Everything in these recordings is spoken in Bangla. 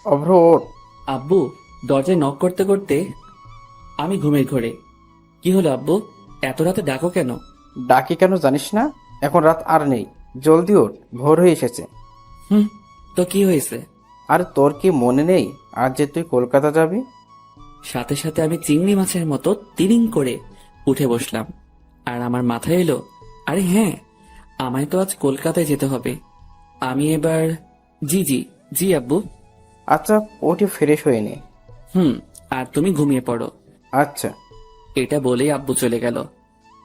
অভ্র ওঠ। আব্বু দরজায় নক করতে করতে আমি ঘুমের ঘোরে। কি হলো আব্বু, এত রাতে ডাকো কেন? ডাকি কেন জানিস না? এখন রাত আর নেই, জলদি ওঠ, ভোর হয়ে এসেছে। হুম, তো কি হয়েছে? আর তোর কি মনে নেই আজ যে তুই কলকাতা যাবি? সাথে সাথে আমি চিংড়ি মাছের মতো তিরিং করে উঠে বসলাম। আর আমার মাথায় এলো, আরে হ্যাঁ, আমায় তো আজ কলকাতায় যেতে হবে। আমি এবার জি জি জি আব্বু। আচ্ছা, ওঠে ফ্রেশ হয়ে নে। হুম, আর তুমি ঘুমিয়ে পড়ো। আচ্ছা। এটা বলেই আব্বু চলে গেল।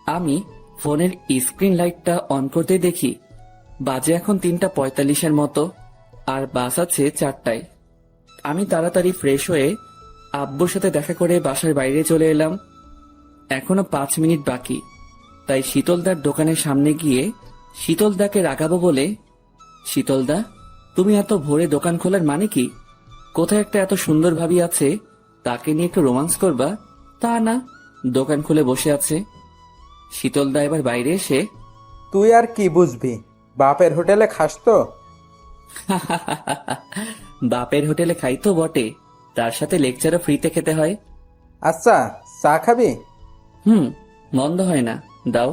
আমি ফোনের স্ক্রিন লাইটটা অন করতে দেখি বাজে এখন 3:45 মতো, আর বাস আছে 4টায়। আমি তাড়াতাড়ি ফ্রেশ হয়ে আব্বুর সাথে দেখা করে বাসার বাইরে চলে এলাম। এখনো 5 মিনিট বাকি, তাই শীতলদার দোকানের সামনে গিয়ে শীতলদাকে রাগাবো বলে, শীতলদা, তুমি এত ভোরে দোকান খোলার মানে কি? কোথায় একটা এত সুন্দর ভাবি আছে, তাকে নিয়ে একটু রোমান্স করবা? তা না, দোকান খুলে বসে আছে। শীতলদা এবার বাইরে এসে তুই আর কি বুঝবি, বাপের হোটেলে খাস তো। বাপের হোটেলে খাই তো বটে, তার সাথে লেকচারও ফ্রিতে খেতে হয়। আচ্ছা, চা খাবি? হুম, মন্দ হয় না, দাও।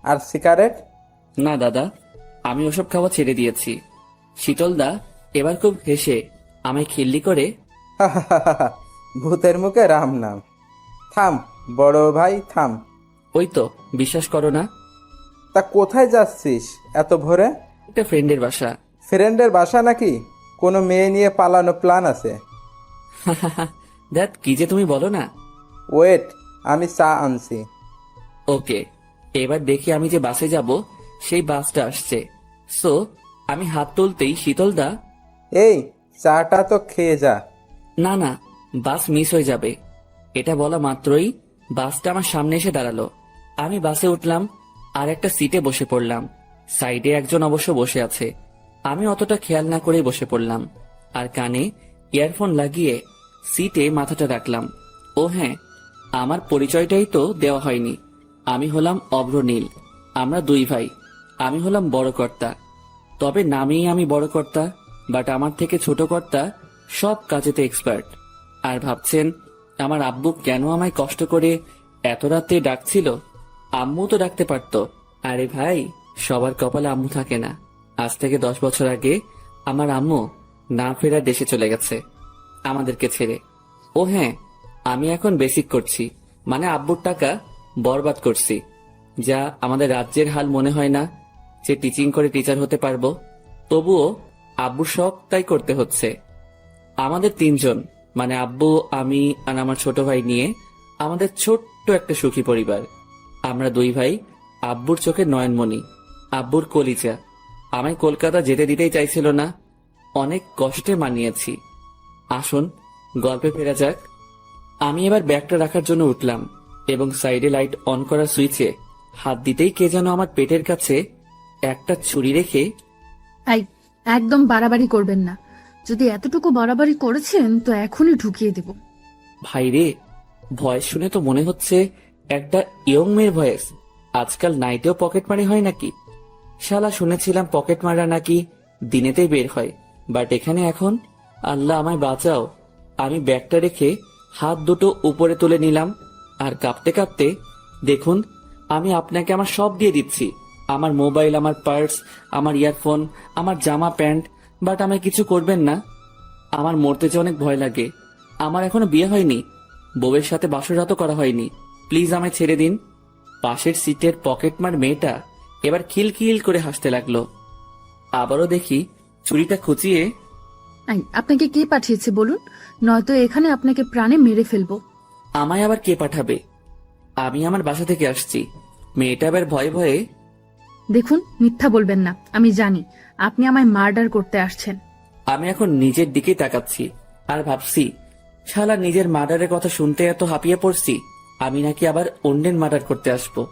আর সিগারেট? না দাদা, আমি ওসব খাওয়া ছেড়ে দিয়েছি। শীতলদা এবার খুব হেসে আমায় খিল্লি করে, ভূতের মুখে রাম নাম। থাম বড় ভাই, থাম। ওই তো, বিশ্বাস করো না? তা কোথায় যাচ্ছিস এত ভোরে? একটা ফ্রেন্ডের বাসা। ফ্রেন্ডের বাসা নাকি? কোনো মেয়ে নিয়ে পালানো প্ল্যান আছে? দ্যাট কি যে তুমি বলো না। ওয়েট, আমি চা আনছি। ওকে, এবার দেখি আমি যে বাসে যাব সেই বাসটা আসছে। সো আমি হাত তুলতেই শীতলদা, এই, চাটা তো খেয়ে যা। না না, বাস মিস হয়ে যাবে। এটা বলা মাত্রই বাসটা আমার সামনে এসে দাঁড়ালো। আমি বাসে উঠলাম আর একটা সিটে বসে পড়লাম। সাইডে একজন অবশ্য বসে আছে। আমি অতটা খেয়াল না করেই বসে পড়লাম আর কানে ইয়ারফোন লাগিয়ে সিটে মাথাটা রাখলাম। ও হ্যাঁ, আমার পরিচয়টাই তো দেওয়া হয়নি। আমি হলাম অভ্র নীল। আমরা দুই ভাই। আমি হলাম বড় কর্তা, তবে নামেই আমি বড় কর্তা, বাট আমার থেকে ছোট কর্তা সব কাজেতে এক্সপার্ট। আর ভাবছেন আমার আব্বু কেন আমায় কষ্ট করে এত রাতে ডাকছিল? আম্মু তো ডাকতে পারতো। আরে ভাই, সবার কপালে আম্মু থাকে না। আজ থেকে 10 বছর আগে আমার আম্মু না ফেরার দেশে চলে গেছে আমাদেরকে ছেড়ে। ও হ্যাঁ, আমি এখন বেসিক করছি, মানে আব্বুর টাকা বরবাদ করছি। যা আমাদের রাজ্যের হাল মনে হয় না যে টিচিং করে টিচার হতে পারবো। তবুও আব্বুর শখ তাই করতে হচ্ছে। আমাদের তিনজন, মানে আব্বু, আমি আর আমার ছোট ভাই নিয়ে আমাদের ছোট্ট একটা সুখী পরিবার। আমরা দুই ভাই আব্বুর চোখে নয়নমণি, আব্বুর কলিজা। আমায় কলকাতা যেতে দিতেই চাইছিল না, অনেক কষ্টে মানিয়েছি। আসুন গল্পে ফেরা যাক। আমি এবার ব্যাগটা রাখার জন্য উঠলাম এবং সাইডে লাইট অন করা সুইচে হাত দিতেই কে যেন আমার পেটের কাছে একটা ছুরি রেখে, এই, একদম বাড়াবাড়ি করবেন না। যদি এতটুকু বাড়াবাড়ি করেছেন তো এখনই ঢুকিয়ে দেব। ভাইরে, ভয়েস শুনে তো মনে হচ্ছে একটা ইয়ং মেয়ের ভয়েস। আজকাল নাইটেও পকেট মারি হয় নাকি? শালা শুনেছিলাম পকেট মারা নাকি দিনেতেই বের হয়, বাট এখানে এখন, আল্লাহ আমায় বাঁচাও। আমি ব্যাগটা রেখে হাত দুটো উপরে তুলে নিলাম আর কাঁপতে কাঁপতে, দেখুন, আমি আপনাকে আমার সব দিয়ে দিচ্ছি, আমার মোবাইল, আমার পার্স, আমার ইয়ারফোন, আমার জামা প্যান্ট, বাট আমায় কিছু করবেন না। আমার মরতে যে অনেক ভয় লাগে। আমার এখনো বিয়ে হয়নি, বউয়ের সাথে বাসরাতও করা হয়নি। প্লিজ আমায় ছেড়ে দিন। পাশের সিটের পকেটমার মেয়েটা এবার খিলখিল করে হাসতে লাগলো। আবারও দেখি ছুরিটা খুঁচিয়ে, এই, আপনাকে কে পাঠিয়েছে বলুন, নয়তো এখানে আপনাকে প্রাণে মেরে ফেলবো। আমায় আবার কে পাঠাবে? আমি আমার বাসা থেকে আসছি। মেয়েটা আবার ভয়ে ভয়ে, দেখুন, মিথ্যা বলবেন না, আমি জানি আপনি আমায় মার্ডার করতে আসছেন। আমি এখন নিজের দিকেই তাকাচ্ছি আর ভাবছি, শালা নিজের মার্ডারের কথা শুনতে এত হাঁপিয়ে পড়ছি, আমি নাকি আবার অন্যের মার্ডার করতে আসবো।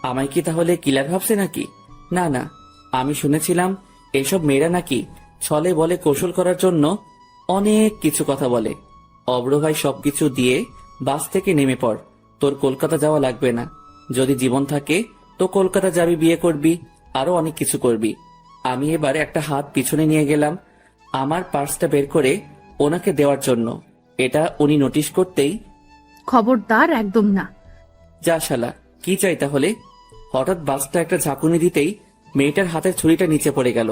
আমায় কি তাহলে কিলার ভাবছে নাকি? না না, আমি শুনেছিলাম এসব মেয়েরা নাকি ছলে বলে কৌশল করার জন্য অনেক কিছু কথা বলে। অব্র ভাই, সবকিছু দিয়ে বাস থেকে নেমে পড়, তোর কলকাতা যাওয়া লাগবে না। যদি জীবন থাকে তো কলকাতা যাবি, বিয়ে করবি, আরো অনেক কিছু করবি। আমি এবার একটা হাত পিছনে নিয়ে গেলাম, আমার পার্সটা বের করে ওনাকে দেওয়ার জন্য। এটা উনি নোটিশ করতেই, খবরদার, একদম না। যা শালা, কি চাই তাহলে? হঠাৎ বাসটা একটা ঝাঁকুনি দিতেই মেয়েটার হাতের ছুরিটা নিচে পড়ে গেল,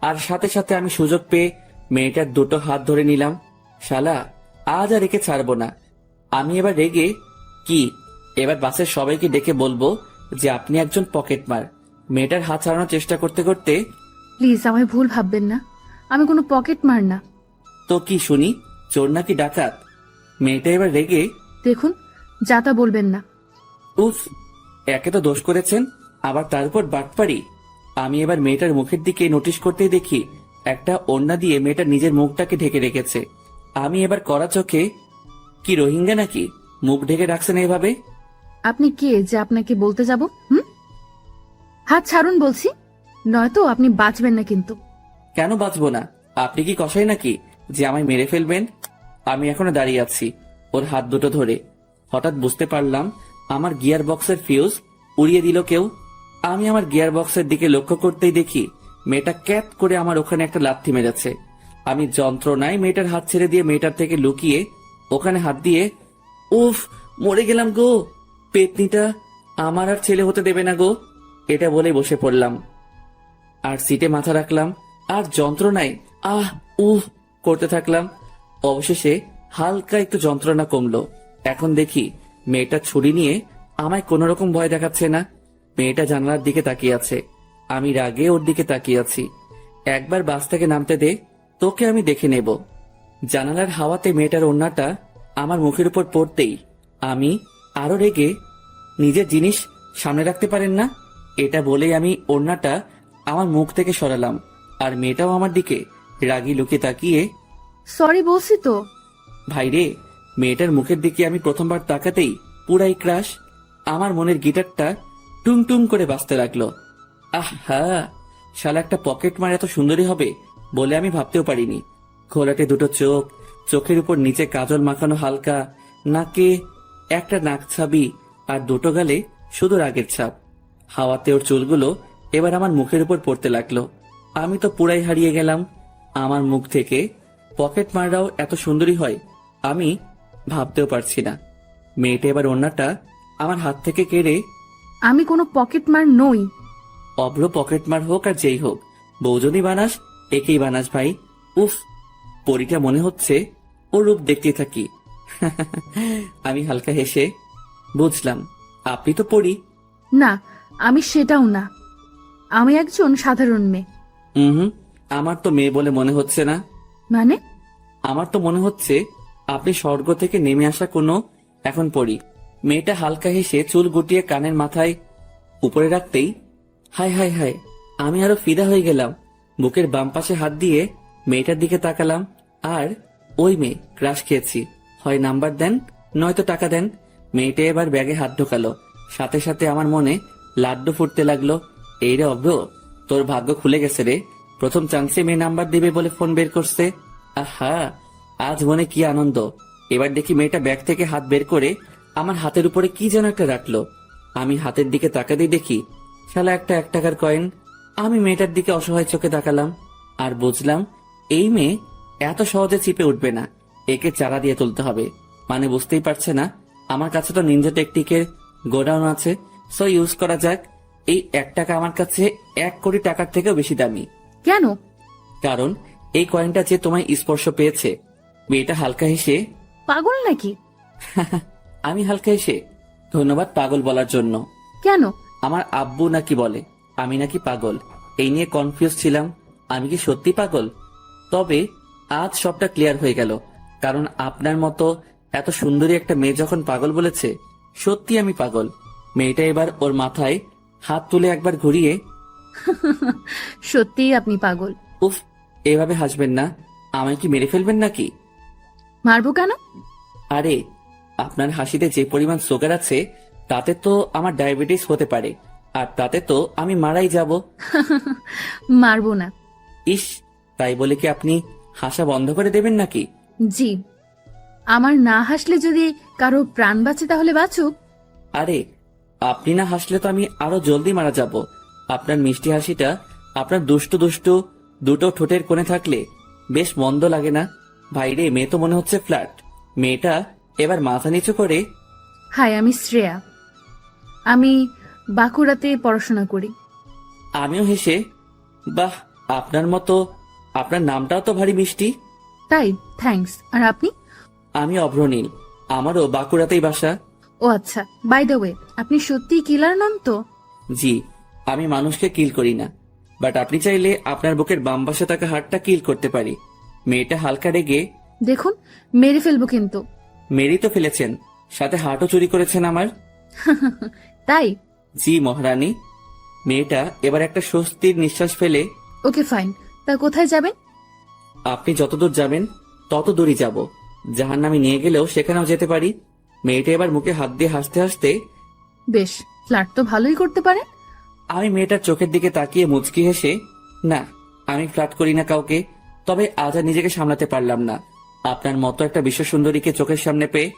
আর সাথে সাথে আমি সুযোগ পেয়ে মেয়েটার দুটো হাত ধরে নিলাম। শালা, আজ আর একে ছাড়বো না। আমি এবার রেগে, কি এবার বাসের সবাইকে ডেকে বলবো যে আপনি একজন পকেটমার? মেয়েটার হাত ছাড়ানোর চেষ্টা করতে করতে, প্লিজ আমায় ভুল ভাববেন না, আমি কোনো পকেট মার না। তো কি শুনি, চোর নাকি ডাকাত? মেয়েটা এবার রেগে, দেখুন, যা তা বলবেন না। উফ, একে তো দোষ করেছেন, আবার তার উপর বাটপারি। আমি এবার মেয়েটার মুখের দিকে নোটিশ করতেই দেখি একটা ওড়না দিয়ে মেয়েটার নিজের মুখটাকে ঢেকে রেখেছে। আমি এবার কড়া চোখে, কি রোহিঙ্গা নাকি মুখ ঢেকে রাখছেন এভাবে? আপনি কে যে আপনাকে বলতে যাব? হাত ছাড়ুন বলছি, নয়তো আপনি বাঁচবেন না কিন্তু। কেন বাঁচবো না? আপনি কি কসাই নাকি যে আমায় মেরে ফেলবেন? আমি এখনো দাঁড়িয়ে আছি ওর হাত দুটো ধরে। হঠাৎ বুঝতে পারলাম আমার গিয়ার বক্সের ফিউজ উড়িয়ে দিল কেউ। আমি আমার গিয়ার বক্সের দিকে লক্ষ্য করতেই দেখি মেয়েটা ক্যাপ করে আমার ওখানে একটা লাথি মেরেছে। আমি যন্ত্রণায় মেয়েটার হাত ছেড়ে দিয়ে মেয়েটার থেকে লুকিয়ে ওখানে হাত দিয়ে, উফ, মরে গেলাম গো, পেতনিটা আমার আর ছেলে হতে দেবে না গো, এটা বলে বসে পড়লাম আর সিটে মাথা রাখলাম আর যন্ত্রণায় আহ উহ করতে থাকলাম। অবশেষে হালকা একটু যন্ত্রণা কমলো। এখন দেখি মেয়েটা ছুরি নিয়ে আমায় কোনো রকম ভয় দেখাচ্ছে না। মেয়েটা জানালার দিকে তাকিয়ে আছে, আমি রাগে ওর দিকে তাকিয়ে আছি। একবার বাস থেকে নামতে দে, তোকে আমি দেখে নেব। জানালার হাওয়াতে মেয়েটার ওড়নাটা আমার মুখের উপর পড়তেই আমি আরো রেগে, নিজের জিনিস সামনে রাখতে পারেন না, এটা বলেই আমি ওড়নাটা আমার মুখ থেকে সরালাম। আর মেয়েটাও আমার দিকে রাগি লুকে তাকিয়ে, সরি বলছি তো। ভাইরে, মেয়েটার মুখের দিকে আমি প্রথমবার তাকাতেই পুরাই ক্রাশ। আমার মনের গিটারটা টুং টুং করে বাজতে লাগলো। আহা, শালা একটা পকেট মার এত সুন্দরী হবে বলে আমি ভাবতেও পারিনি। ঘোলাটে দুটো চোখ, চোখের উপর নিচে কাজল মাখানো হালকা, নাকে একটা নাক ছাবি, আর দুটো গালে শুধু রাগের ছাপ। হাওয়াতে ওর চুলগুলো এবার আমার মুখের উপর পড়তে লাগলো। আমি তো পুরাই হারিয়ে গেলাম। আমার মুখ থেকে পকেট মাররাও এত সুন্দরী হয় আমি ভাবতেও পারছি না। মেয়েটা এবার ওড়নাটা আমার হাত থেকে কেড়ে, আমি কোনো পকেট মার নই। অভ্র পকেটমার হোক আর যেই হোক, বউ যদি বানাস একেই বানাস ভাই। উফ, পরীটা মনে হচ্ছে, ওর রূপ দেখতে থাকি। আমি হালকা হেসে, বুঝলাম আপনি তো পড়ি। না, আমি সেটাও না, আমি একজন সাধারণ মেয়ে। হুম, আমার তো মেয়ে বলে মনে হচ্ছে না। মানে? আমার তো মনে হচ্ছে আপনি স্বর্গ থেকে নেমে আসা কোনো এখন পড়ি। মেয়েটা হালকা হেসে চুল গুটিয়ে কানের মাথায় উপরে রাখতেই, হায় হায় হায়, আমি আরো ফিদা হয়ে গেলাম। বুকের বাম পাশে হাত দিয়ে মেয়েটার দিকে তাকালাম, আর ওই মেয়ে ক্রাশ খেয়েছি, হয় নাম্বার দেন নয়তো টাকা দেন। মেয়েটা এবার ব্যাগে হাত ঢোকালো, সাথে সাথে আমার মনে লাড্ডু ফুটতে লাগলো। এই রে অভ্র, তোর ভাগ্য খুলে গেছে রে, প্রথম চান্সে মেয়ে নাম্বার দেবে বলে ফোন বের করছে। আহা, আজ মনে কি আনন্দ। এবার দেখি মেয়েটা ব্যাগ থেকে হাত বের করে আমার হাতের উপরে কি যেন একটা রাখলো। আমি হাতের দিকে তাকাতেই দেখি শালা একটা 1 টাকার কয়েন। আমি মেয়েটার দিকে অসহায় চোখে তাকালাম আর বুঝলাম এই মেয়ে এত সহজে চিপে উঠবে না, একে চারা দিয়ে তুলতে হবে। মানে বুঝতেই পারছে না আমার কাছে তো নিনজা টেকটিকের গোডাউন আছে, সো ইউজ করা যাক। এই 1 টাকা আমার কাছে 1 কোটি টাকার থেকেও বেশি দামি। কেন? কারণ এই কয়েনটা যে তোমায় স্পর্শ পেয়েছে। মেয়েটা হালকা হেসে, পাগল নাকি? আমি হালকা হেসে, ধন্যবাদ পাগল বলার জন্য। কেন? আমার আব্বু নাকি বলে আমি নাকি পাগল, এই নিয়ে কনফিউজ ছিলাম। আমি কি সত্যি পাগল? তবে আজ সবটা ক্লিয়ার হয়ে গেল, কারণ আপনার মতো এত সুন্দরী একটা মেয়ে যখন পাগল বলেছে, সত্যি আমি পাগল। মেয়েটা এবার ওর মাথায় হাত তুলে একবার ঘুরিয়ে, সত্যিই আপনি পাগল। উফ, এভাবে হাসবেন না, আমায় কি মেরে ফেলবেন নাকি? মারবো কেন? আরে, আপনার হাসিতে যে পরিমাণ সুগার আছে তাতে তো আমার ডায়াবেটিস হতে পারে, আর তাতে তো আমি মারাই যাব। মারবো না। ইস, তাই বলে কি আপনি হাসা বন্ধ করে দেবেন নাকি? জি, আমার না হাসলে যদি কারো প্রাণ বাঁচে তাহলে বাঁচুক। আরে, আপনি না হাসলে তো আমি আরো জলদি মারা যাব। আপনার মিষ্টি হাসিটা আপনার দুষ্টু দুষ্টু দুটো ঠোঁটের কোণে থাকলে বেশ মন্দ লাগে না। ভাইরে, মেয়ে তো মনে হচ্ছে ফ্ল্যাট। মেয়েটা এবার মাথা নিচু করে, হাই, আমি শ্রেয়া। আমি বাঁকুড়াতে পড়াশোনা করি। আমিও হেসে, বাহ, আপনার মতো। আপনার নামটাও তো ভারী মিষ্টি। তাই? থ্যাঙ্কস। আর আপনি? আমি অভ্রনীল, আমারও বাঁকুড়াতেই বাসা। ও আচ্ছা, বাই দ্য ওয়ে, আপনি সত্যিই কিলার নন তো? জি, আমি মানুষকে কিল করি না, বাট আপনি চাইলে আপনার বুকের বাম পাশে থাকা হাড়টা কিল করতে পারি। মেয়েটা হালকা রেগে, দেখুন, মেরে ফেলবো কিন্তু। মেরেই তো ফেলেছেন, সাথে হার্টও চুরি করেছেন আমার। তাই? জি মহারানী। মেয়েটা এবার একটা স্বস্তির নিঃশ্বাস ফেলে, ওকে ফাইন। তা কোথায় যাবেন? আপনি যতদূর যাবেন তত দূরই যাব। জাহান্নামে নিয়ে গেলেও সেখানেও যেতে পারি। মেয়েটা এবার মুখে হাত দিয়ে হাসতে হাসতে, বেশ, ফ্ল্যাট তো ভালোই করতে পারেন। আমি মেয়েটার চোখের দিকে তাকিয়ে মুচকি হেসে, না, আমি ফ্লার্ট করি না কাউকে। তবে আজ আর নিজেকে সামলাতে পারলাম না আপনার মতো একটা বিশ্ব সুন্দরীকে চোখের সামনে পেয়ে।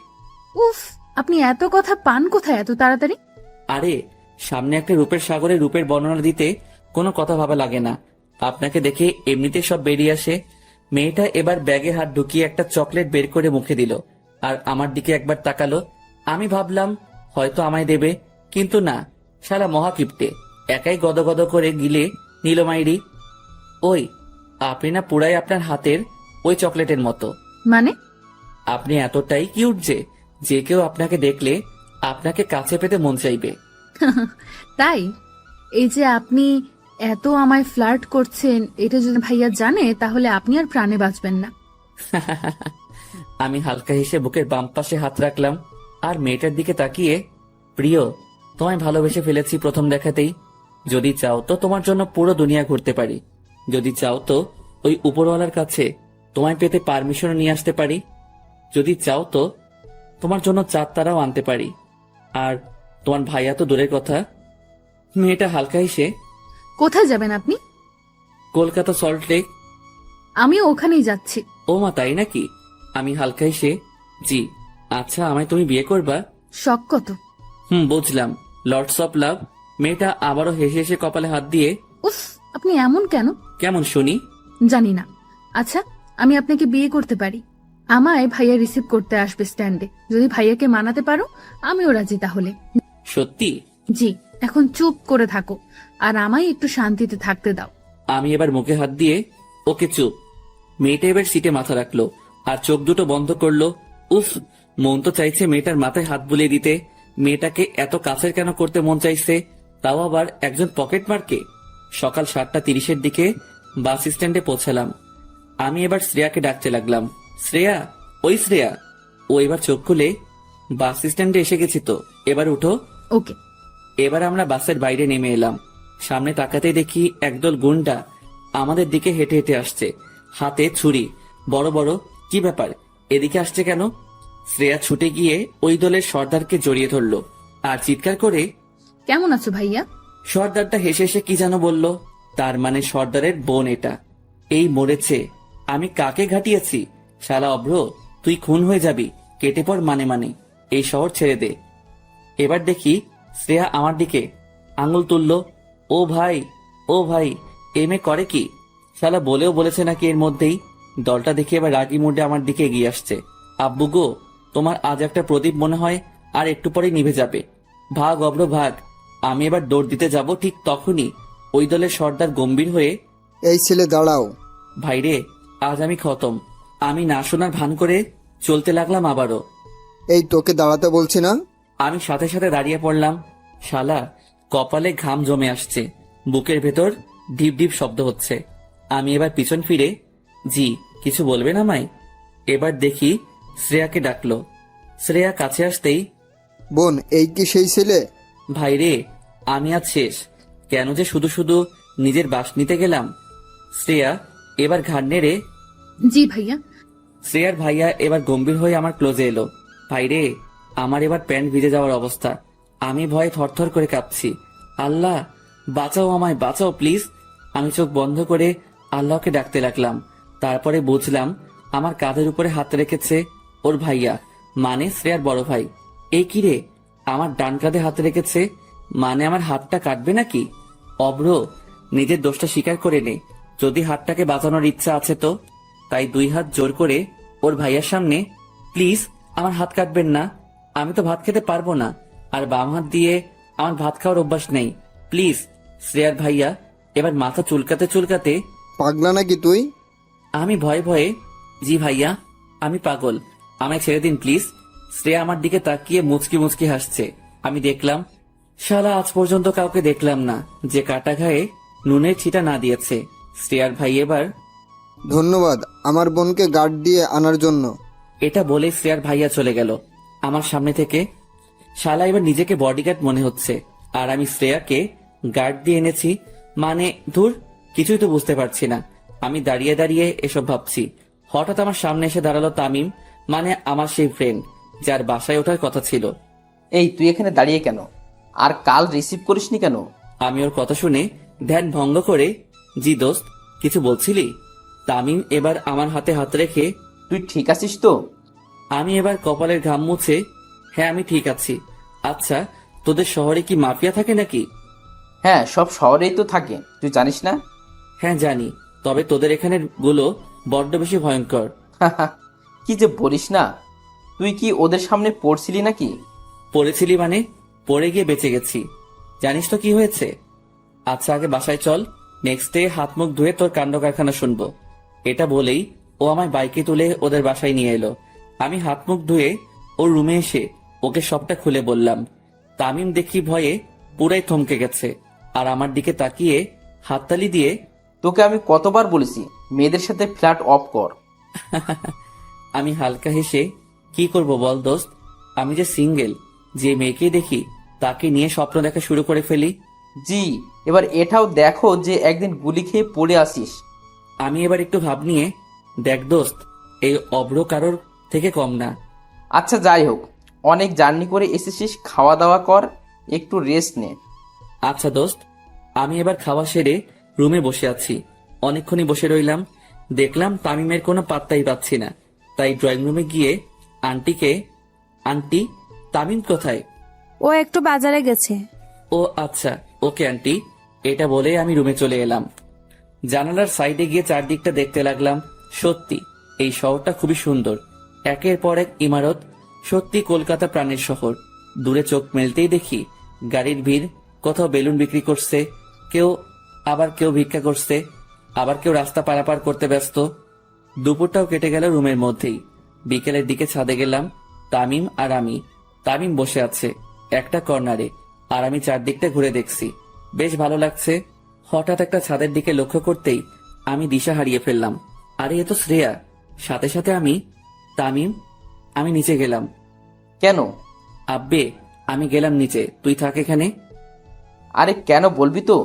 উফ, আপনি এত কথা পান কোথায় এত তাড়াতাড়ি? আরে, সামনে একটা রূপের সাগরে রূপের বর্ণনা দিতে কোনো কথা ভাবা লাগে না। আপনাকে দেখে এমনিতে সব বেরিয়ে আসে। মেয়েটা এবার ব্যাগে হাত ঢুকিয়ে একটা চকলেট বের করে মুখে দিল, আর আমার দিকে একবার তাকালো। আমি ভাবলাম হয়তো আমায় দেবে, কিন্তু না, শালা মহাকিপ্টে একাই গদগদ করে গিলে নীলমাইরি। ওই, আপনি না পুরাই আপনার হাতের ওই চকলেটের মতো। মানে? আপনি এতটাই কিউট যে কেউ আপনাকে দেখলে আপনাকে কাছে পেতে মন চাইবে। তাই? এই যে আপনি এত আমায় ফ্লার্ট করছেন, এটা যদি ভাইয়া জানে তাহলে আপনি আর প্রাণে বাঁচবেন না। আমি হালকা হেসে বুকের বাম পাশে হাত রাখলাম আর মেয়েটার দিকে তাকিয়ে, প্রিয়, তোমায় ভালোবেসে ফেলেছি প্রথম দেখাতেই। যদি চাও তো তোমার জন্য পুরো দুনিয়া ঘুরতে পারি। যদি চাও তো ওই উপরওয়ালার কাছে তোমায় পেতে পারমিশনও নিয়ে আসতে পারি। যদি চাও তো তোমার জন্য চাঁদ তারাও আনতে পারি। আর তোমার ভাইয়া তো দূরের কথা। মেয়েটা হালকা হেসে, কোথায় যাবেন আপনি? Kolkata salt lake. আমিও ওখানেই যাচ্ছি। ও মা, তাই নাকি? আমি হালকা হেসে, জি। আচ্ছা, আমায় তুমি বিয়ে করবা? শখ কত? বুঝলাম, লর্ডস অফ লাভ। মেয়েটা আবারও হেসে হেসে কপালে হাত দিয়ে, উফ, আপনি এমন কেন? কেমন শুনি? জানি না। আচ্ছা, আমি আপনাকে বিয়ে করতে পারি। আমায় ভাইয়া রিসিভ করতে আসবে স্ট্যান্ডে। যদি ভাইয়াকে মানাতে পারো আমিও রাজি তাহলে। সত্যি? জি। এখন চুপ করে থাকো আর আমায় একটু শান্তিতে থাকতে দাও। আমি এবার মুখে হাত দিয়ে, ওকে চুপ। মেয়েটা এবার সিটে মাথা রাখলো আর চোখ দুটো বন্ধ করলো। উফ, মন তো চাইছে মেয়েটার মাথায় হাত বুলিয়ে দিতে। মেয়েটাকে এত কাছের কেন করতে মন চাইছে, তাও আবার একজন পকেট মারকে। সকাল 7:30 দিকে বাস স্ট্যান্ডে পৌঁছালাম। আমি এবার শ্রেয়াকে ডাকতে লাগলাম, শ্রেয়া, ওই শ্রেয়া। ও এবার চোখ খুলে, বাস স্ট্যান্ডে এসে গেছি তো, এবার উঠো। ওকে। এবার আমরা বাসের বাইরে নেমে এলাম। সামনে তাকাতেই দেখি একদল গুন্ডা আমাদের দিকে হেঁটে হেঁটে আসছে, হাতে ছুরি বড় বড়। কি ব্যাপার, এদিকে আসছে কেন? শ্রেয়া ছুটে গিয়ে ওই দলের সর্দারকে জড়িয়ে ধরলো আর চিৎকার করে, কেমন আছো ভাইয়া? সর্দারটা হেসে হেসে কি যেন বলল। তার মানে সর্দারের বোন এটা। এই মরেছে, আমি কাকে ঘাটিয়েছি? শালা অভ্র, তুই খুন হয়ে যাবি, কেটে পড় মানে মানে, এই শহর ছেড়ে দে। এবার দেখি শ্রেয়া আমার দিকে আঙুল তুললো। ও ভাই, ও ভাই, এ মেয়ে করে কি? শালা বলেও বলেছে নাকি এর মধ্যেই। দলটা দেখে এবার রাগি মুডে আমার দিকে এগিয়ে আসছে। আব্বু গো, তোমার আজ একটা প্রদীপ মনে হয় আর একটু পরে নিভে যাবে। ভাগ অভ্র ভাগ। আমি এবার দৌড় দিতে যাব, ঠিক তখনই ওই দলের সর্দার গম্ভীর হয়ে, এই ছেলে দাঁড়াও। ভাইরে, আজ আমি খতম। আমি না শোনার ভান করে চলতে লাগলাম আবারও। এই তোকে দাঁড়াতে বলছি না? আমি সাথে সাথে দাঁড়িয়ে পড়লাম। শালা, কপালে ঘাম জমে আসছে, বুকের ভেতর ঢিপ ঢিপ শব্দ হচ্ছে। আমি এবার পিছন ফিরে, জি, কিছু বলবেন আমায়? এবার দেখি শ্রেয়াকে ডাকলো। শ্রেয়া কাছে আসতেই, বোন, এই কি সেই ছেলে? ভাইরে, আমি আজ শেষ। কেন যে শুধু শুধু নিজের বাস নিতে গেলাম। শ্রেয়া এবার ঘাড় নেড়ে, জি ভাইয়া। শ্রেয়ার ভাইয়া এবার গম্ভীর হয়ে আমার ক্লোজে এলো। ভাইরে, আমার এবার প্যান্ট ভিজে যাওয়ার অবস্থা। আমি ভয়ে থরথর করে কাঁপছি। আল্লাহ, বাঁচাও আমায়, বাঁচাও প্লিজ। আমি চোখ বন্ধ করে আল্লাহকে ডাকতে লাগলাম। তারপরে বুঝলাম আমার কাঁধের উপরে হাত রেখেছে ওর ভাইয়া, মানে শ্রেয়ার বড় ভাই। এই কি রে, আমার ডান কাঁধে হাত রেখেছে, মানে আমার হাতটা কাটবে নাকি? অব্র, নিজের দোষটা স্বীকার করে নে। যদি হাতটাকে বাঁচানোর ইচ্ছা আছে তো। তাই 2 হাত জোর করে ওর ভাইয়ার সামনে, প্লিজ আমার হাত কাটবেন না, আমি তো ভাত খেতে পারবো না, আর বাম হাত দিয়ে আমার ভাত খাওয়ার অভ্যাস নেই, প্লিজ। শ্রেয়ার ভাইয়া এবার মাথা চুলকাতে চুলকাতে, পাগলা নাকি তুই? আমি ভয়ে ভয়ে, জি ভাইয়া আমি পাগল, আমায় ছেড়ে দিন প্লিজ। শ্রেয়া আমার দিকে তাকিয়ে মুচকি মুচকি হাসছে। আমি দেখলাম, শালা আজ পর্যন্ত কাউকে দেখলাম না যে কাটা ঘায়ে নুনের ছিটা না দিয়েছে। শ্রেয়ার ভাই এবার ধন্যবাদ আমার বোনকে গার্ড দিয়ে আনার জন্য। এটা বলে শ্রেয়ার ভাইয়া চলে গেল আমার সামনে থেকে। শালা এবার নিজেকে বডিগার্ড মনে হচ্ছে, আর আমি শ্রেয়াকে গার্ড দিয়ে এনেছি মানে, ধুর, কিছুই তো বুঝতে পারছি না। আমি দাঁড়িয়ে দাঁড়িয়ে এসব ভাবছি, হঠাৎ আমার সামনে এসে দাঁড়ালো তামিম, মানে আমার সেই ফ্রেন্ড যার বাসায় ওঠার কথা ছিল। এই তুই এখানে দাঁড়িয়ে কেন? আর কাল রিসিভ করিসনি কেন? আমি ওর কথা শুনে ধ্যান ভঙ্গ করে, জি দোস্ত কিছু বলছিলি? তামিম এবার আমার হাতে হাত রেখে, তুই ঠিক আছিস তো? আমি এবার কপালের ঘাম মুছে, হ্যাঁ আমি ঠিক আছি। আচ্ছা, তোদের শহরে কি মাফিয়া থাকে নাকি? হ্যাঁ, সব শহরেই তো থাকে, তুই জানিস না? হ্যাঁ জানি, তবে তোদের এখানের গুলো বড্ড বেশি ভয়ঙ্কর। কি যে বলিস না, তুই কি ওদের সামনে পড়ছিলি নাকি? পড়েছিলি মানে? পড়ে গিয়ে বেঁচে গেছি। জানিস তো কি হয়েছে? আচ্ছা আগে বাসায় চল, নেক্সট ডে হাত মুখ ধুয়ে তোর কাণ্ড কারখানা শুনবো। এটা বলেই ও আমায় বাইকে তুলে ওদের বাসায় নিয়ে এলো। আমি হাত মুখ ধুয়ে ওর রুমে এসে ওকে সবটা খুলে বললাম। তামিম দেখি ভয়ে পুরাই থমকে গেছে, আর আমার দিকে তাকিয়ে হাততালি দিয়ে, তোকে আমি কতবার বলেছি মেয়েদের সাথে ফ্ল্যাট অফ কর। আমি হালকা হেসে, কি করব বল দোস্ত, আমি যে সিঙ্গেল, যে মেয়েকে দেখি তাকে নিয়ে স্বপ্ন দেখা শুরু করে ফেলি। জি, এবার এটাও দেখো যে একদিন গুলি খেয়ে পড়ে আসিস। আমি এবার একটু ভাব নিয়ে, দেখ দোস্ত, এই অব্র কারোর থেকে কম না। আচ্ছা যাই হোক, অনেক জার্নি করে এসেছিস, খাওয়া দাওয়া কর, একটু রেস্ট নে। আচ্ছা দোস্ত। আমি এবার খাওয়া সেরে রুমে বসে আছি। অনেকক্ষণই বসে রইলাম, দেখলাম তামিমের কোনো পাত্তাই পাচ্ছি না। তাই ড্রয়িং রুমে গিয়ে আন্টিকে, আন্টি তামিম কোথায়? ও একটু বাজারে গেছে। ও আচ্ছা, ওকে আন্টি, এটা বলে আমি রুমে চলে এলাম। জানালার সাইডে গিয়ে চারদিকটা দেখতে লাগলাম। সত্যি এই শহরটা খুবই সুন্দর, একের পর এক ইমারত, সত্যি কলকাতা প্রাণের শহর। দূরে চোখ মেলতেই দেখি গাড়ির ভিড়, কোথাও বেলুন বিক্রি করছে কেউ, আবার কেউ ভিক্ষা করছে, আবার কেউ রাস্তা পারাপার করতে ব্যস্ত। দুপুরটাও কেটে গেল রুমের মধ্যেই। বিকেলের দিকে ছাদে গেলাম, তামিম আর আমি। তামিম বসে আছে একটা কর্নারে, আর আমি চারদিকটা ঘুরে দেখছি, বেশ ভালো লাগছে। হঠাৎ একটা ছাদের দিকে লক্ষ্য করতেই আমি দিশা হারিয়ে ফেললাম। আরে এ তো শ্রেয়া। সাথে সাথে আমি, তামিম, আমি নিচে গেলাম। কেন? আব্বে আমি গেলাম নিচে, তুই থাক এখানে। আরে কেন বলবি তো?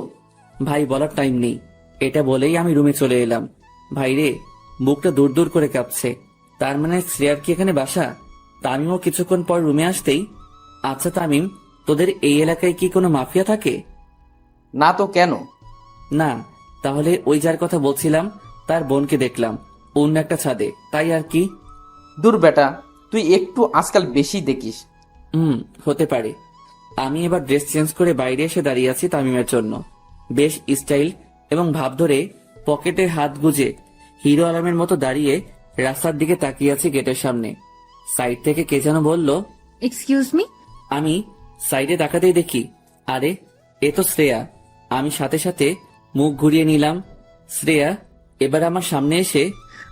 ভাই বলার টাইম নেই, এটা বলেই আমি রুমে চলে এলাম। ভাই রে, বুকটা দূর দূর করে কাঁপছে। তার মানে শ্রেয়ার কি এখানে বাসা? তামিমও কিছুক্ষণ পর রুমে আসতেই, আচ্ছা তামিম, তোদের এই এলাকায় কি কোনো মাফিয়া থাকে? না তো, কেন? না, তাহলে ওই যার কথা বলছিলাম তার বোনকে দেখলাম অন্য একটা ছাদে, তাই আর কি। দূর বেটা, তুই একটু আজকাল বেশি দেখিস। হতে পারে। আমি এবার ড্রেস চেঞ্জ করে বাইরে এসে দাঁড়িয়ে আছি তামিমের জন্য। বেশ স্টাইল এবং ভাব ধরে পকেটে হাত গুজে হিরো আলমের মতো দাঁড়িয়ে রাস্তার দিকে তাকিয়ে আছি গেটের সামনে। সাইড থেকে কে যেন বলল, এক্সকিউজ মি। আমি সাইডে তাকাতেই দেখি, আরে এ তো শ্রেয়া। আমি সাথে সাথে মুখ ঘুরিয়ে নিলাম। শ্রেয়া এবার আমার সামনে এসে,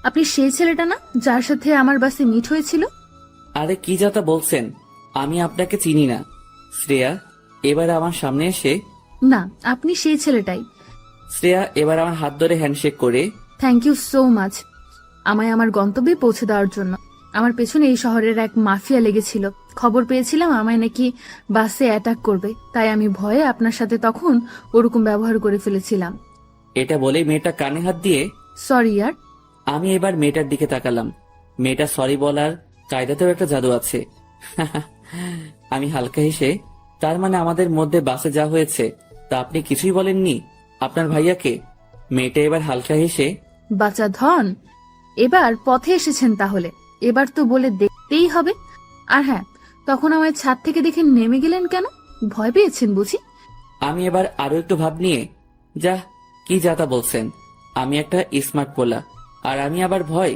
আপনি সেই ছেলেটা না যার সাথে আমার বাসে মিট হয়েছিল? আরে কি যাতা বলছেন, আমি আপনাকে চিনি না। শ্রেয়া এবার আমার সামনে এসে, না, আপনি সেই ছেলেটাই। শ্রেয়া এবার আমার হাত ধরে হ্যান্ডশেক করে, থ্যাংক ইউ সো মাচ আমায় আমার গন্তব্যে পৌঁছে দেওয়ার জন্য। আমার পেছনে এই শহরের এক মাফিয়া লেগেছিল। খবর পেয়েছিলাম আমায় নাকি বাসে অ্যাটাক করবে, তাই আমি ভয়ে আপনার সাথে তখন ওরকম ব্যবহার করে ফেলেছিলাম। এটা বলেই মেয়েটা কানে হাত দিয়ে, সরি ইয়ার। আমি এবার মেয়েটার দিকে তাকালাম। মেয়েটা সরি বলার কায়দাতেও একটা জাদু আছে। আমি হালকা হেসে, তার মানে আমাদের মধ্যে বাসে যা হয়েছে তা আপনি কিছুই বলেননি আপনার ভাইয়াকে? মেয়েটা এবার হালকা হেসে, বাচ্চা ধন, এবার পথে এসেছেন তাহলে, এবার তো বলে দেখতেই হবে। আর হ্যাঁ, তখন আমায় ছাদ থেকে দেখে নেমে গেলেন কেন? ভয় পেয়েছেন বুঝি? আমি এবার আরো একটু ভাব নিয়ে, যা কি যাতা বলছেন, আমি একটা স্মার্ট পোলা, আর আমি আবার ভয়?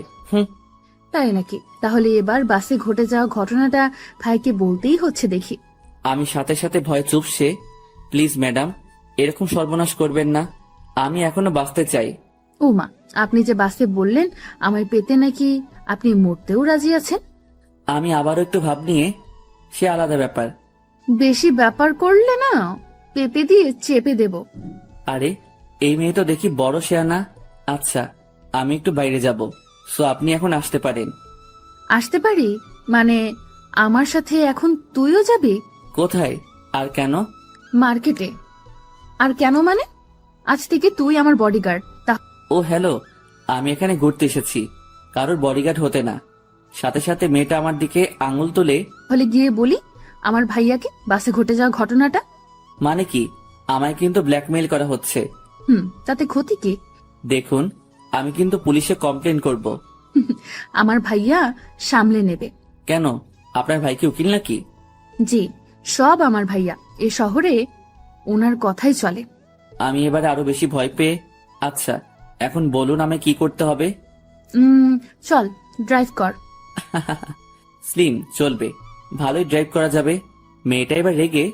তাই নাকি? তাহলে এবার বাসে ঘটে যাওয়া ঘটনাটা ভাইকে বলতেই হচ্ছে দেখি। আমি সাথে সাথে ভয় চুপসে, প্লিজ ম্যাডাম, এরকম সর্বনাশ করবেন না, আমি এখনো বাঁচতে চাই। ও মা, আপনি যে বাসে বললেন আমায় পেতে নাকি আপনি মরতেও রাজি আছেন। আমি আবারও একটু ভাব নিয়ে, সে আলাদা ব্যাপার। বেশি ব্যাপার করলে না পেপে দিয়ে চেপে দেব। আরে এই মেয়ে তো দেখি বড় শেয়ানা। আচ্ছা, আমি একটু বাইরে যাব, সো আপনি এখন আসতে পারেন। আসতে পারি মানে আমার সাথে এখন তুইও যাবি? কোথায় আর কেন? মার্কেটে। আর কেন মানে? আজ থেকে তুই আমার বডিগার্ড। ও হ্যালো, আমি এখানে ঘুরতে এসেছি, কারোর বডিগার্ড হতে না। সাথে সাথে মেয়েটা আমার দিকে আঙুল তুলে, তাহলে গিয়ে বলি আমার ভাইয়াকে বাসে ঘটে যাওয়া ঘটনাটা। মানে কি, আমায় কিন্তু ব্ল্যাকমেইল করা হচ্ছে। তাতে ক্ষতি কি? দেখুন, আমি কিন্তু পুলিশে কমপ্লেন করব। আমার ভাইয়া সামলে নেবে। কেন, আপনার ভাই কি উকিল নাকি? জি, সব আমার ভাইয়া। এ শহরে ওনার কথাই চলে। আমি এবার আরো বেশি ভয় পেয়ে, আচ্ছা এখন বলুন আমায় কি করতে হবে? চল ড্রাইভ কর। স্লিম চলবে, ভালোই ড্রাইভ করা যাবে। মেয়েটা এবার রেগে,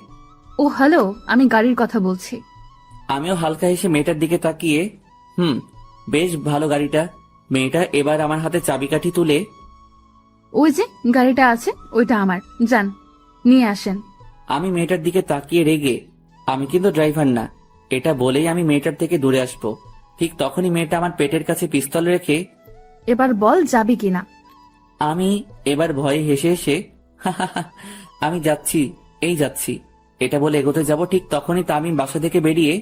ও হ্যালো, আমি গাড়ির কথা বলছি। আমিও হালকা হেসে মেয়েটার দিকে তাকিয়ে, বেশ ভালো গাড়িটা। মেয়েটা এবার আমার হাতে চাবিকাঠি তুলে, ওই যে গাড়িটা আছে ওইটা আমার, যান নিয়ে আসেন। আমি মেয়েটার দিকে তাকিয়ে রেগে, আমি কিন্তু ড্রাইভার না, এটা বলেই আমি মেয়েটার থেকে দূরে আসবো। ঠিক তখনই মেয়েটা আমার পেটের কাছে পিস্তল রেখে, এবার বল যাবি কিনা। আমি এবার ভয়ে হেসে হেসে, আমি যাচ্ছি, এই যাচ্ছি, এটা বলে এগোতে যাব। ঠিক তখনই তামিম বাসা থেকে বেরিয়ে,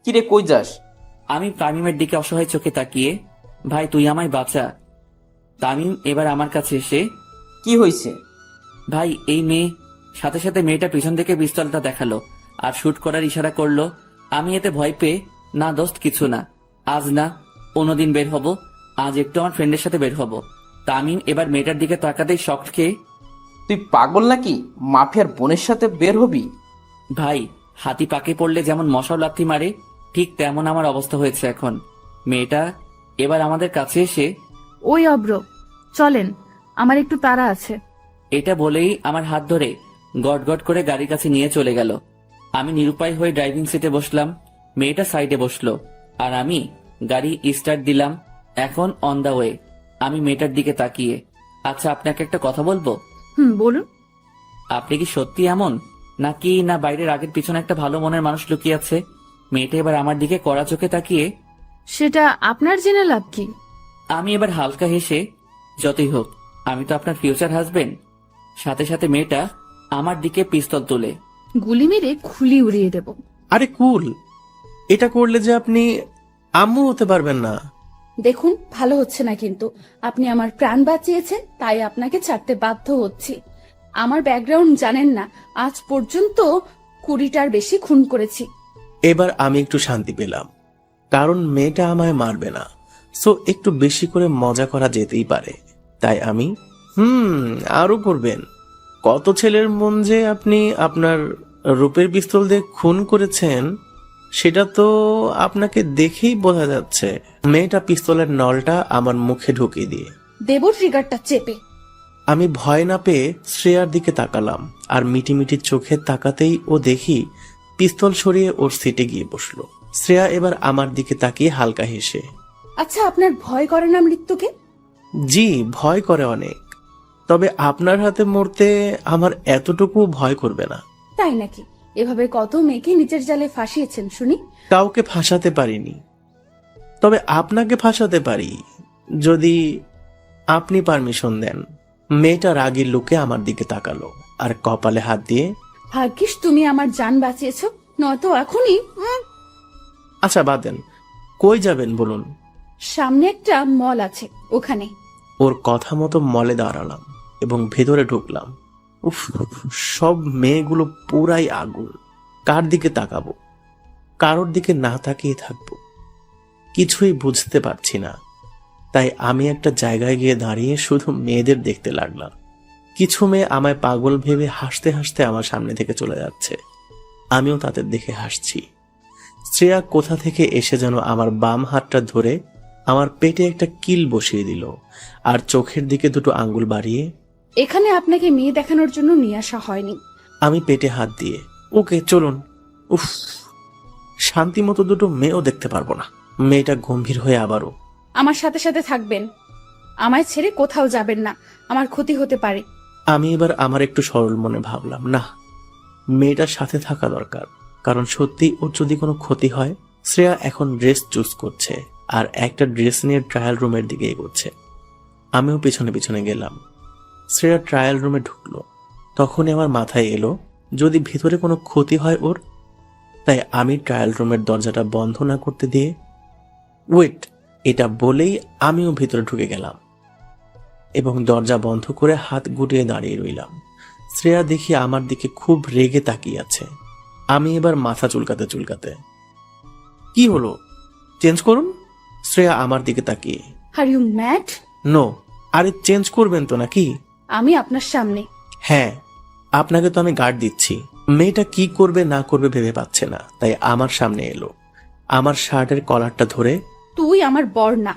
কিরে কই যাস? আমি তামিমের দিকে অসহায় চোখে তাকিয়ে, ভাই তুই আমায় বাঁচা। তামিম এবার আমার কাছে এসে, কি হয়েছে? ভাই এই মেয়ে। সাথে সাথে মেয়েটা পিছন থেকে পিস্তলটা দেখালো আর শুট করার ইশারা করলো। আমি এতে ভয় পেয়ে, না দোস্ত কিছু না, আজ না অন্যদিন বের হব, আজ একটু আমার ফ্রেন্ডের সাথে বের হব। তামিম এবার মেয়েটার দিকে তাকাতেই শক খেয়ে, তুই পাগল নাকি? মাফিয়ার বোনের সাথে বের হবি? ভাই হাতি পাকে পড়লে যেমন মশাও লাথি মারে, ঠিক তেমন আমার অবস্থা হয়েছে এখন। মেয়েটা এবার আমাদের কাছে এসে, ওই অব্র, চলেন, আমার একটু তাড়া আছে। এটা বলেই আমার হাত ধরে গট করে গাড়ির কাছে নিয়ে চলে গেল। আমি নিরুপায় হয়ে ড্রাইভিং সিটে বসলাম, মেয়েটা সাইডে বসলো, আর আমি গাড়ি স্টার্ট দিলাম। এখন অন দা ওয়ে। আমি মেয়েটার দিকে তাকিয়ে, আচ্ছা আপনাকে একটা কথা বলবো? বলুন। আপনি কি সত্যি এমন, নাকি না বাইরের আগের পিছনে একটা ভালো মনের মানুষ লুকিয়ে আছে? মেয়েটা এবার আমার দিকে কড়া চোখে তাকিয়ে, সেটা আপনার জেনে লাভ কি? আমি এবার হালকা হেসে, যতই হোক আমি তো আপনার ফিউচার হাজবেন্ড। সাথে সাথে মেয়েটা আমার দিকে পিস্তল তুলে, গুলি মেরে খুলি উড়িয়ে দেব। আরে কুল, এটা করলে যে আপনি আম্মু হতে পারবেন না। দেখুন, ভালো হচ্ছে না, কিন্তু আপনি আমার প্রাণ বাঁচিয়েছেন, তাই আপনাকে ছাড়তে বাধ্য হচ্ছি। আমার ব্যাকগ্রাউন্ড জানেন না, আজ পর্যন্ত 20টার বেশি খুন করেছি। এবার আমি একটু শান্তি পেলাম, কারণ মেয়েটা আমায় মারবে না, সো একটু বেশি করে মজা করা যেতেই পারে। তাই আমি আরো করবেন। কত ছেলের মন যে আপনি আপনার রূপের পিস্তল দিয়ে খুন করেছেন, সেটা তো আপনাকে দেখেই বোঝা যাচ্ছে। মেয়েটা পিস্তলের নলটা আমার মুখে ঢুকিয়ে দিয়ে, দেব ট্রিগারটা চেপে। আমি ভয় না পেয়ে শ্রেয়ার দিকে তাকালাম, আর মিটি মিটি চোখে তাকাতেই ও দেখি পিস্তল সরিয়ে ওর সিটে গিয়ে বসলো। শ্রেয়া এবার আমার দিকে তাকিয়ে হালকা হেসে, আচ্ছা, আপনার ভয় করে না মৃত্যুকে? জি ভয় করে অনেক, তবে আপনার হাতে মরতে আমার এতটুকু ভয় করবে না। তাই নাকি? এভাবে কত মেয়েকে নিচের জালে ফাঁসিয়েছেন শুনি। কাউকে ফাঁসাতে পারিনি, তবে আপনাকে ফাঁসাতে পারি যদি আপনি পারমিশন দেন। মেয়েটা রাগী লোকে আমার দিকে তাকালো আর কপালে হাত দিয়ে, ভাগ্যিস তুমি আমার জান বাঁচিয়েছো, নয়তো এখনই। আচ্ছা বাদ দেন, কই যাবেন বলুন? সামনে একটা মল আছে, ওখানে। ওর কথা মতো মলে দাঁড়ালাম এবং ভেতরে ঢুকলাম। উফ, সব মেয়েগুলো পুরাই আগুন। কার দিকে তাকাবো, কারোর দিকে না তাকিয়ে থাকবো, কিছুই বুঝতে পারছি না। তাই আমি একটা জায়গায় গিয়ে দাঁড়িয়ে শুধু মেয়েদের দেখতে লাগলাম। কিছু মেয়ে আমায় পাগল ভেবে হাসতে হাসতে আমার সামনে থেকে চলে যাচ্ছে, আমিও তাদের দেখে হাসছি। শ্রেয়া কোথা থেকে এসে যেন আমার বাম হাতটা ধরে আমার পেটে একটা কিল বসিয়ে দিল আর চোখের দিকে দুটো আঙ্গুল বাড়িয়ে, এখানে আপনাকে মেয়ে দেখানোর জন্য নিয়ে আসা হয়নি। আমি পেটে হাত দিয়ে, ওকে চলুন। উফ, শান্তি মতো দুটো মেয়েও দেখতে পারবো না। মেয়েটা গম্ভীর হয়ে আবারও, আমার সাথে সাথে থাকবেন, আমায় ছেড়ে কোথাও যাবেন না, আমার ক্ষতি হতে পারে। আমি এবার আমার একটু সরল মনে ভাবলাম, না, মেয়েটার সাথে থাকা দরকার, কারণ সত্যি ওর যদি কোনো ক্ষতি হয়। শ্রেয়া এখন ড্রেস চুজ করছে আর একটা ড্রেস নিয়ে ট্রায়াল রুমের দিকে এগোচ্ছে। আমিও পিছনে পিছনে গেলাম। শ্রেয়া ট্রায়াল রুমে ঢুকলো, তখনই আমার মাথায় এলো যদি ভিতরে কোনো ক্ষতি হয় ওর। তাই আমি ট্রায়াল রুমের দরজাটা বন্ধ না করতে দিয়ে, ওয়েট, এটা বলেই আমিও ভিতরে ঢুকে গেলাম এবং দরজা বন্ধ করে হাত গুটিয়ে দাঁড়িয়ে রইলাম। শ্রেয়া দেখি আমার দিকে খুব রেগে তাকিয়ে আছে। আমি এবার মাথা চুলকাতে চুলকাতে, কি হলো, চেঞ্জ করুন। শ্রেয়া আমার দিকে তাকিয়ে, আর ইউ ম্যাড? নো। আরে চেঞ্জ করবেন তো নাকি? আমি আপনার সামনে। হ্যাঁ, আপনাকে তো আমি গার্ড দিচ্ছি। মেয়েটা কি করবে না করবে ভেবে পাচ্ছে না, তাই আমার সামনে এলো। আমার শার্টের কলারটা ধরে, তুই আমার বর না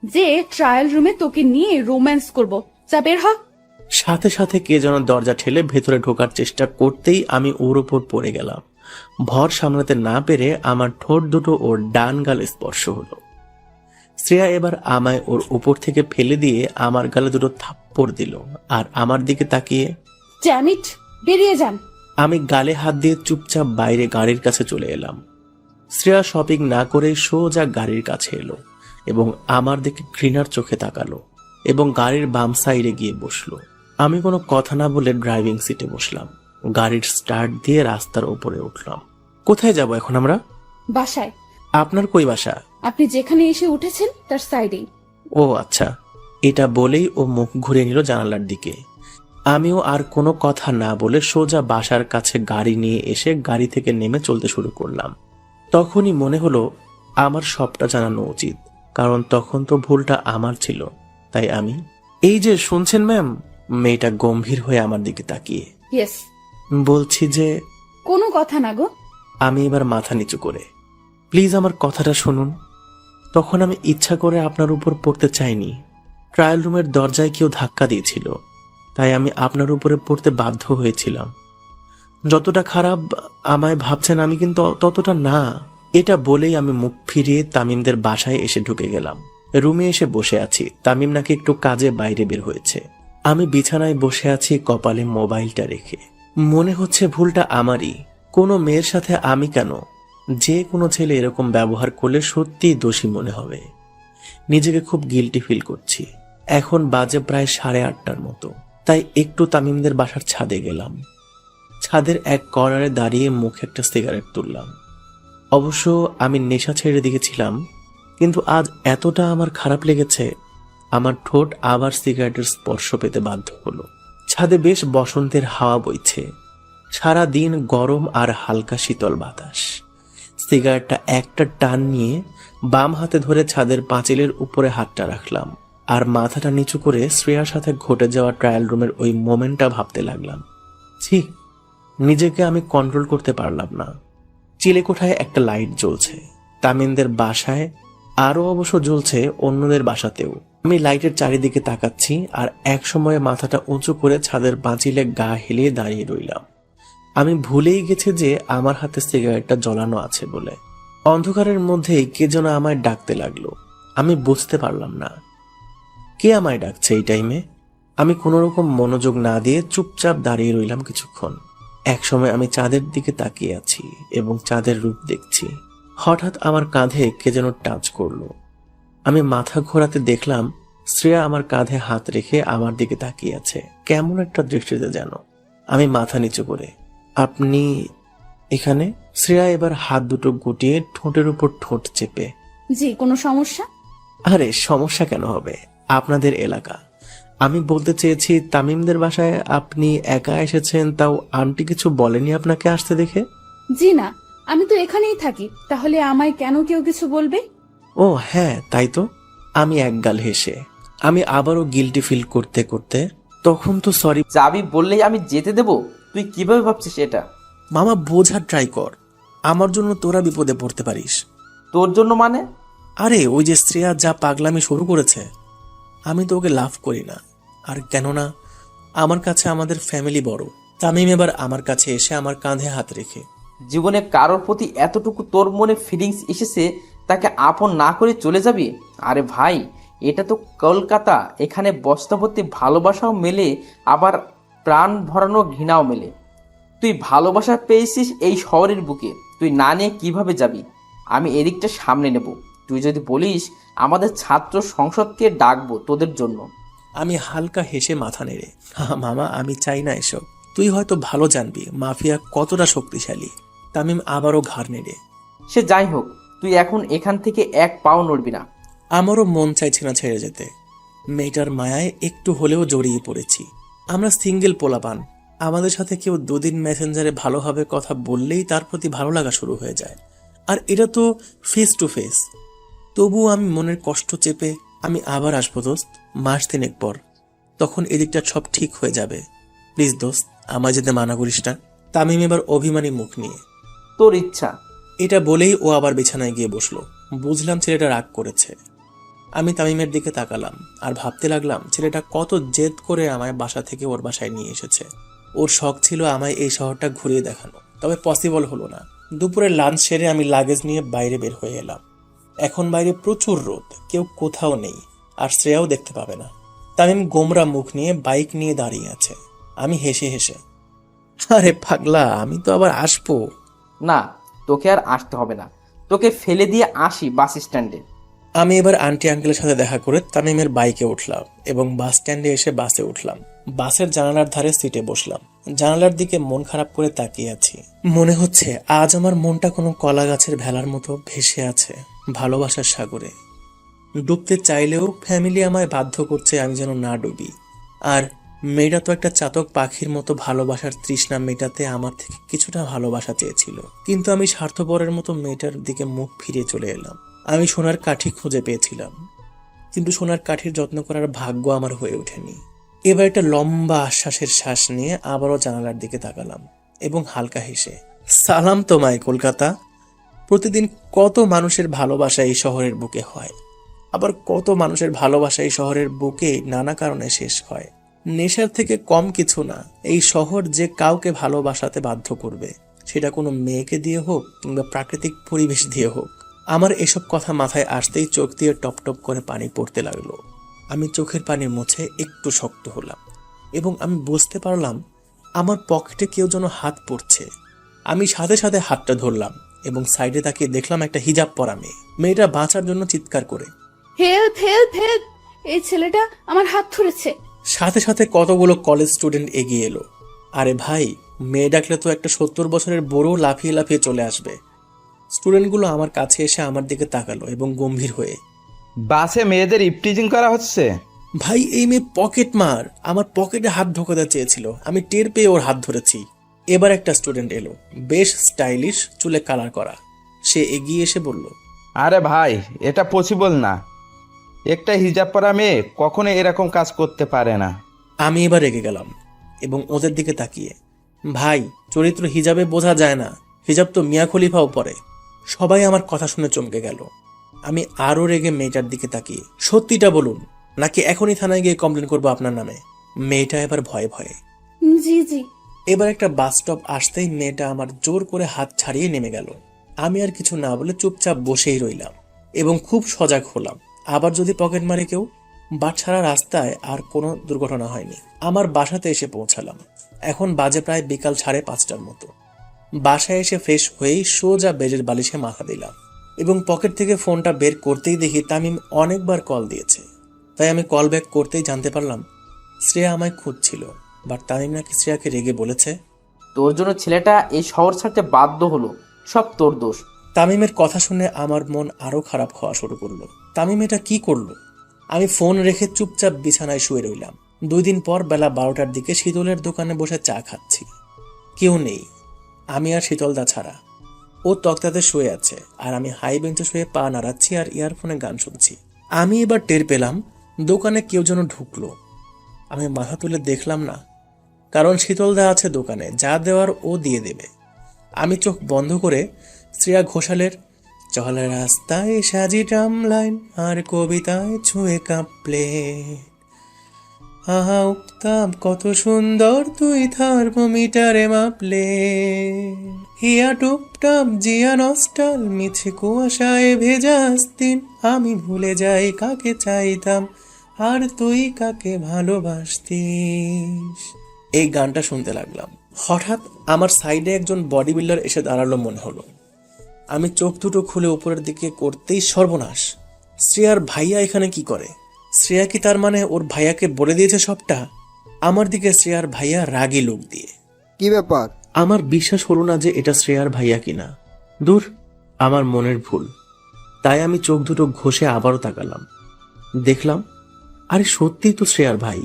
যে ট্রায়াল রুমে তোকে নিয়ে রোম্যান্স করব, যা বের হ। সাথে সাথে কে যেন দরজা ঠেলে ভেতরে ঢোকার চেষ্টা করতেই আমি ওর উপর পড়ে গেলাম। ভর সামলাতে না পেরে আমার ঠোঁট দুটো ওর ডান গালে স্পর্শ হলো। শ্রেয়া এবার আমায় ওর উপর থেকে ফেলে দিয়ে আমার গালে দুটো থাপ্পড় দিল আর আমার দিকে তাকিয়ে, ড্যাম ইট, বেরিয়ে যান। আমি গালে হাত দিয়ে চুপচাপ বাইরে গাড়ির কাছে চলে এলাম। শ্রেয়া শপিং না করে সোজা গাড়ির কাছে এলো এবং আমার দিকে ঘৃণার চোখে তাকালো এবং গাড়ির বাম সাইডে গিয়ে বসলো। আমি কোনো কথা না বলে ড্রাইভিং সিটে বসলাম। গাড়ির স্টার্ট দিয়ে রাস্তার উপরে উঠলাম। কোথায় যাব এখন আমরা? বাসায়। আপনার কই বাসা? আপনি যেখানে এসে উঠেছেন তার সাইডেই। ও আচ্ছা। এটা বলেই ও মুখ ঘুরে নিল জানালার দিকে। আমিও আর কোনো কথা না বলে সোজা বাসার কাছে গাড়ি নিয়ে এসে গাড়ি থেকে নেমে চলতে শুরু করলাম। তখনই মনে হলো আমার সবটা জানানো উচিত, কারণ তখন তো ভুলটা আমার ছিল। তাই আমি, এই যে শুনছেন ম্যাম? মেয়েটা গম্ভীর হয়ে আমার দিকে তাকিয়ে, ইয়েস। বলছি যে, কোনো কথা না গো। আমি এবার মাথা নিচু করে, প্লিজ আমার কথাটা শুনুন। তখন আমি ইচ্ছা করে আপনার উপর পড়তে চাইনি। ট্রায়াল রুমের দরজায় কেউ ধাক্কা দিয়েছিল, তাই আমি আপনার উপরে পড়তে বাধ্য হয়েছিলাম। যতটা খারাপ আমায় ভাবছেন আমি কিন্তু ততটা না। এটা বলেই আমি মুখ ফিরিয়ে তামিমদের বাসায় এসে ঢুকে গেলাম। রুমে এসে বসে আছি। তামিম নাকি একটু কাজে বাইরে বের হয়েছে। আমি বিছানায় বসে আছি কপালে মোবাইলটা রেখে। মনে হচ্ছে ভুলটা আমারই। কোনো মেয়ের সাথে আমি কেন? যে কোনো ছেলে এরকম ব্যবহার করলে সত্যিই দোষী মনে হবে। নিজেকে খুব গিল্টি ফিল করছি। এখন বাজে প্রায় 8:30টার মতো। তাই একটু তামিমদের বাসার ছাদে গেলাম। ছাদের এক কর্নারে দাঁড়িয়ে মুখে একটা সিগারেট তুললাম। অবশ্য আমি নেশা ছেড়ে দিয়েছিলাম, কিন্তু আজ এতটা আমার খারাপ লেগেছে, আমার ঠোঁট আবার সিগারেটের স্পর্শ পেতে বাধ্য হলো। ছাদে বেশ বসন্তের হাওয়া বইছে। সারা দিন গরম আর হালকা শীতল বাতাস। সিগারেটটা একটা টান নিয়ে বাম হাতে ধরে ছাদের পাঁচিলের উপরে হাতটা রাখলাম আর মাথাটা নিচু করে শ্রেয়ার সাথে ঘটে যাওয়া ট্রায়াল রুমের ওই মোমেন্টটা ভাবতে লাগলাম। ছি, নিজেকে আমি কন্ট্রোল করতে পারলাম না। চিলেকোঠায় একটা লাইট জ্বলছে, তামিমদের বাসায় আরো অবশ্য জ্বলছে অন্যদের বাসাতেও। আমি লাইটের চারিদিকে তাকাচ্ছি আর এক সময়ে মাথাটা উঁচু করে ছাদের পাঁচিলে গা হেলিয়ে দাঁড়িয়ে রইলাম। আমি ভুলেই গেছি যে আমার হাতে সিগারেটটা জ্বলানো আছে বলে। অন্ধকারের মধ্যেই কে যেন আমায় ডাকতে লাগলো। আমি বুঝতে পারলাম না কে আমায় ডাকছে এই টাইমে। আমি কোনো রকম মনোযোগ না দিয়ে চুপচাপ দাঁড়িয়ে রইলাম কিছুক্ষণ। একসময় আমি চাঁদের দিকে তাকিয়ে আছি এবং চাঁদের রূপ দেখছি। হঠাৎ আমার কাঁধে কে যেন টাচ করলো। আমি মাথা ঘোরাতে দেখলাম শ্রেয়া আমার কাঁধে হাত রেখে আমার দিকে তাকিয়ে আছে, কেমন একটা দৃষ্টিতে যেন। আমি মাথা নিচু করে, আপনি এখানে? শ্রেয়া এবার হাত দুটো গুটিয়ে ঠোঁটের উপর ঠোঁট চেপে, জি, কোনো সমস্যা? আরে সমস্যা কেন হবে, আপনাদের এলাকা। আমি বলতে চেয়েছি তামিমদের বাসায় আপনি একা এসেছেন, তাও আন্টি কিছু বলেনি আপনাকে আসতে দেখে? জি না, আমি তো এখানেই থাকি, তাহলে আমায় কেন কেউ কিছু বলবে? ও হ্যাঁ, তাই তো। আমি একগাল হেসে, আমি আবারও গিল্টি ফিল করতে করতে, তখন তো সরি। যাবি বললেই আমি যেতে দেব? তুই কিভাবে ভাবছিস এটা? মামা বোঝার ট্রাই কর, আমার জন্য তোরা বিপদে পড়তে পারিস। তোর জন্য মানে? আরে ওই যে শ্রেয়া যা পাগলামি শুরু করেছে, আমি তো ওকে লাভ করি না। আর কেননা আমার কাছে আমাদের ফ্যামিলি বড়। তামিম এবার আমার কাছে এসে আমার কাঁধে হাত রেখে, জীবনে কারোর প্রতি এতটুকু তোর মনে ফিলিংস এসেছে, তাকে আপন না করে চলে যাবি? আরে ভাই, এটা তো কলকাতা, এখানে বস্তাভর্তি ভালোবাসাও মেলে, আবার প্রাণ ভরানো ঘৃণাও মেলে। তুই ভালোবাসা পেয়েছিস এই শহরের বুকে, তুই না নিয়ে কিভাবে যাবি? আমি এদিকটা সামনে নেব। তুই যদি বলিস, আমাদের ছাত্র সংসদকে ডাকবো তোদের জন্য। আমি হালকা হেসে মাথা নেড়ে, মামা আমি চাই না এসব। তুই হয়তো ভালো জানবি মাফিয়া কতটা শক্তিশালী। তামিম আবারও ঘাড় নেড়ে, সে যাই হোক, তুই এখন এখান থেকে এক পাও নড়বি না। আমারও মন চাইছে না ছেড়ে যেতে। মেয়েটার মায়ায় একটু হলেও জড়িয়ে পড়েছি। আমরা সিঙ্গেল পোলাপান, আমাদের সাথে কেউ দুদিন মেসেঞ্জারে ভালোভাবে কথা বললেই তার প্রতি ভালো লাগা শুরু হয়ে যায়। আর এটা তো ফেস টু ফেস। তবুও আমি মনের কষ্ট চেপে, আমি আবার আসবো দোস্ত, মাস 3 পর। তখন এদিকটা সব ঠিক হয়ে যাবে। প্লিজ দোস্ত, আমার যেতে মানা করিস না। তামিম এবার অভিমানী মুখ নিয়ে, তোর ইচ্ছা। এটা বলেই ও আবার বিছানায় গিয়ে বসলো। বুঝলাম ছেলেটা রাগ করেছে। আমি তামিমের দিকে তাকালাম আর ভাবতে লাগলাম ছেলেটা কত জেদ করে আমায় বাসা থেকে ওর বাসায় নিয়ে এসেছে। ওর শখ ছিল আমায় এই শহরটা ঘুরিয়ে দেখানো, তবে পসিবল হলো না। দুপুরে লাঞ্চ সেরে আমি লাগেজ নিয়ে বাইরে বের হয়ে এলাম। এখন বাইরে প্রচুর রোদ, কেউ কোথাও নেই, আর শ্রেয়াও দেখতে পাবে না। তামিম গোমরা মুখ নিয়ে বাইক নিয়ে দাঁড়িয়ে আছে। আমি হেসে হেসে, আরে পাগলা, আমি তো আবার আসবো। না, তোকে আর আসতে হবে না, তোকে ফেলে দিয়ে আসি বাস স্ট্যান্ডে। আমি এবার আন্টি আঙ্কেলের সাথে দেখা করে তামিমের বাইকে উঠলাম এবং বাস স্ট্যান্ডে এসে বাসে উঠলাম। বাসের জানালার ধারে সিটে বসলাম। জানালার দিকে মন খারাপ করে তাকিয়ে আছি। মনে হচ্ছে আজ আমার মনটা কোনো কলা গাছের ভেলার মতো ভেসে আছে ভালোবাসার সাগরে। ডুবতে চাইলেও ফ্যামিলি আমায় বাধ্য করছে আমি যেন না ডুবি। আর মেয়েটা তো একটা চাতক পাখির মতো ভালোবাসার তৃষ্ণা মেটাতে আমার থেকে কিছুটা ভালোবাসা চেয়েছিল, কিন্তু আমি স্বার্থপরের মতো মেয়েটার দিকে মুখ ফিরিয়ে চলে এলাম। আমি সোনার কাঠি খুঁজে পেয়েছিলাম, কিন্তু সোনার কাঠির যত্ন করার ভাগ্য আমার হয়ে ওঠেনি। এবার একটা লম্বা আশ্বাসের শ্বাস নিয়ে আবারও জানালার দিকে তাকালাম এবং হালকা হেসে, সালাম তোমায় কলকাতা। প্রতিদিন কত মানুষের ভালোবাসা এই শহরের বুকে হয়, আবার কত মানুষের ভালোবাসা এই শহরের বুকে নানা কারণে শেষ হয়। নেশার থেকে কম কিছু না এই শহর যে কাউকে ভালোবাসাতে বাধ্য করবে, সেটা কোনো মেয়েকে দিয়ে হোক কিংবা প্রাকৃতিক পরিবেশ দিয়ে হোক। আমার এসব কথা মাথায় আসতেই চোখ দিয়ে টপ টপ করে পানি পড়তে লাগলো। আমি চোখের পানি মুছে একটু শক্ত হলাম এবং আমি বুঝতে পারলাম আমার পকেটে কেউ যেন হাত পড়ছে। আমি সাথে সাথে হাতটা ধরলাম এবং সাইডে তাকিয়ে দেখলাম একটা হিজাব পরা মেয়ে। মেয়েটা বাঁচার জন্য চিৎকার করে, হেল্প হেল্প হেল্প, এই ছেলেটা আমার হাত ধরেছে। সাথে সাথে কতগুলো কলেজ স্টুডেন্ট এগিয়ে এলো। আরে ভাই, মেয়ে ডাকলে তো একটা 70 বছরের বুড়ো লাফিয়ে লাফিয়ে চলে আসবে। স্টুডেন্টগুলো আমার কাছে এসে আমার দিকে তাকালো এবং গম্ভীর হয়ে, বাসে মেয়েদের ইপটিজিং করা হচ্ছে। ভাই এই মেয়ে পকেট মার, আমার পকেটে হাত ঢোকাতে চেয়েছিল, আমি টের পেয়ে ওর হাত ধরেছি। এবার একটা স্টুডেন্ট এলো, বেশ স্টাইলিশ, চুলে কালার করা। সে এগিয়ে এসে বলল, আরে ভাই, এটা পসিবল না, একটা হিজাব পরা মেয়ে কখনো এরকম কাজ করতে পারে না। আমি এবার রেগে গেলাম এবং ওদের দিকে তাকিয়ে, ভাই চরিত্র হিজাবে বোঝা যায় না, হিজাব তো মিয়া খলিফাও পরে। সবাই আমার কথা শুনে চমকে গেল। আমি আরো রেগে মেয়েটার দিকে তাকিয়ে, সত্যিটা বলুন নাকি এখনই থানায় গিয়ে কমপ্লেন করবো আপনার নামে। মেয়েটা এবার ভয়ে ভয়ে। জি জি। এবার একটা বাস স্টপ আসতেই মেয়েটা আমার জোর করে হাত ছাড়িয়ে নেমে গেল। আমি আর কিছু না বলে চুপচাপ বসেই রইলাম এবং খুব সজাগ হলাম, আবার যদি পকেট মারে কেউ। বাট ছাড়া রাস্তায় আর কোনো দুর্ঘটনা হয়নি। আমার বাসাতে এসে পৌঁছালাম। এখন বাজে প্রায় বিকাল 5:30টার মতো। বাসায় এসে ফ্রেশ হয়েই সোজা বেডের বালিশে মাথা দিলাম এবং পকেট থেকে ফোনটা বের করতেই দেখি তামিম অনেকবার কল দিয়েছে। তাই আমি কল ব্যাক করতেই জানতে পারলাম শ্রেয়া আমায় খুঁজছিল। বাট তামিম নাকি শ্রেয়াকে রেগে বলেছে, তোর জন্য ছেলেটা এই শহর ছাড়তে বাধ্য হলো, সব তোর দোষ। তামিমের কথা শুনে আমার মন আরো খারাপ হওয়া শুরু করলো। তামিম এটা কি করলো? আমি ফোন রেখে চুপচাপ বিছানায় শুয়ে রইলাম। 2 দিন পর বেলা 12টার দিকে শীতলের দোকানে বসে চা খাচ্ছি। কেউ নেই, আমি আর শীতলদা ছাড়া। ও তক্তাতে শুয়ে আছে আর আমি হাই বেঞ্চে শুয়ে পা নাড়াচ্ছি আর ইয়ারফোনে গান শুনছি। আমি এবার টের পেলাম দোকানে কেউ যেন ঢুকলো। আমি মাথা তুলে দেখলাম না, কারণ শীতলদা আছে দোকানে, যা দেওয়ার ও দিয়ে দেবে। আমি চোখ বন্ধ করে শ্রেয়া ঘোষালের চল রাস্তায় সাজি ট্রামলাইন আর কবিতায় ছুঁয়ে কাঁপলে আহা উত্তাপ কত সুন্দর তুই থার্মোমিটারে মাপলে হিয়া টুপটাপ জিয়া নস্টাল মিছে কুয়াশায় ভেজা দিন আমি ভুলে যাই কাকে চাইতাম আর তুই কাকে ভালোবাসতিস। এই গানটা শুনতে লাগলাম। হঠাৎ আমার সাইডে একজন বডি বিল্ডার এসে দাঁড়ালো মনে হলো। আমি চোখ দুটো খুলে উপরের দিকে করতেই সর্বনাশ, শ্রেয়ার ভাইয়া এখানে কি করে? শ্রেয়া কি তার মানে ওর ভাইয়াকে বলে দিয়েছে সবটা? আমার দিকে শ্রেয়ার ভাইয়া রাগী লোক দিয়ে। কি ব্যাপার? আমার বিশ্বাস হলো না যে এটা শ্রেয়ার ভাইয়া কিনা। দূর, আমার মনের ভুল। তাই আমি চোখ দুটো ঘষে আবারও তাকালাম, দেখলাম আরে সত্যিই তো শ্রেয়ার ভাই।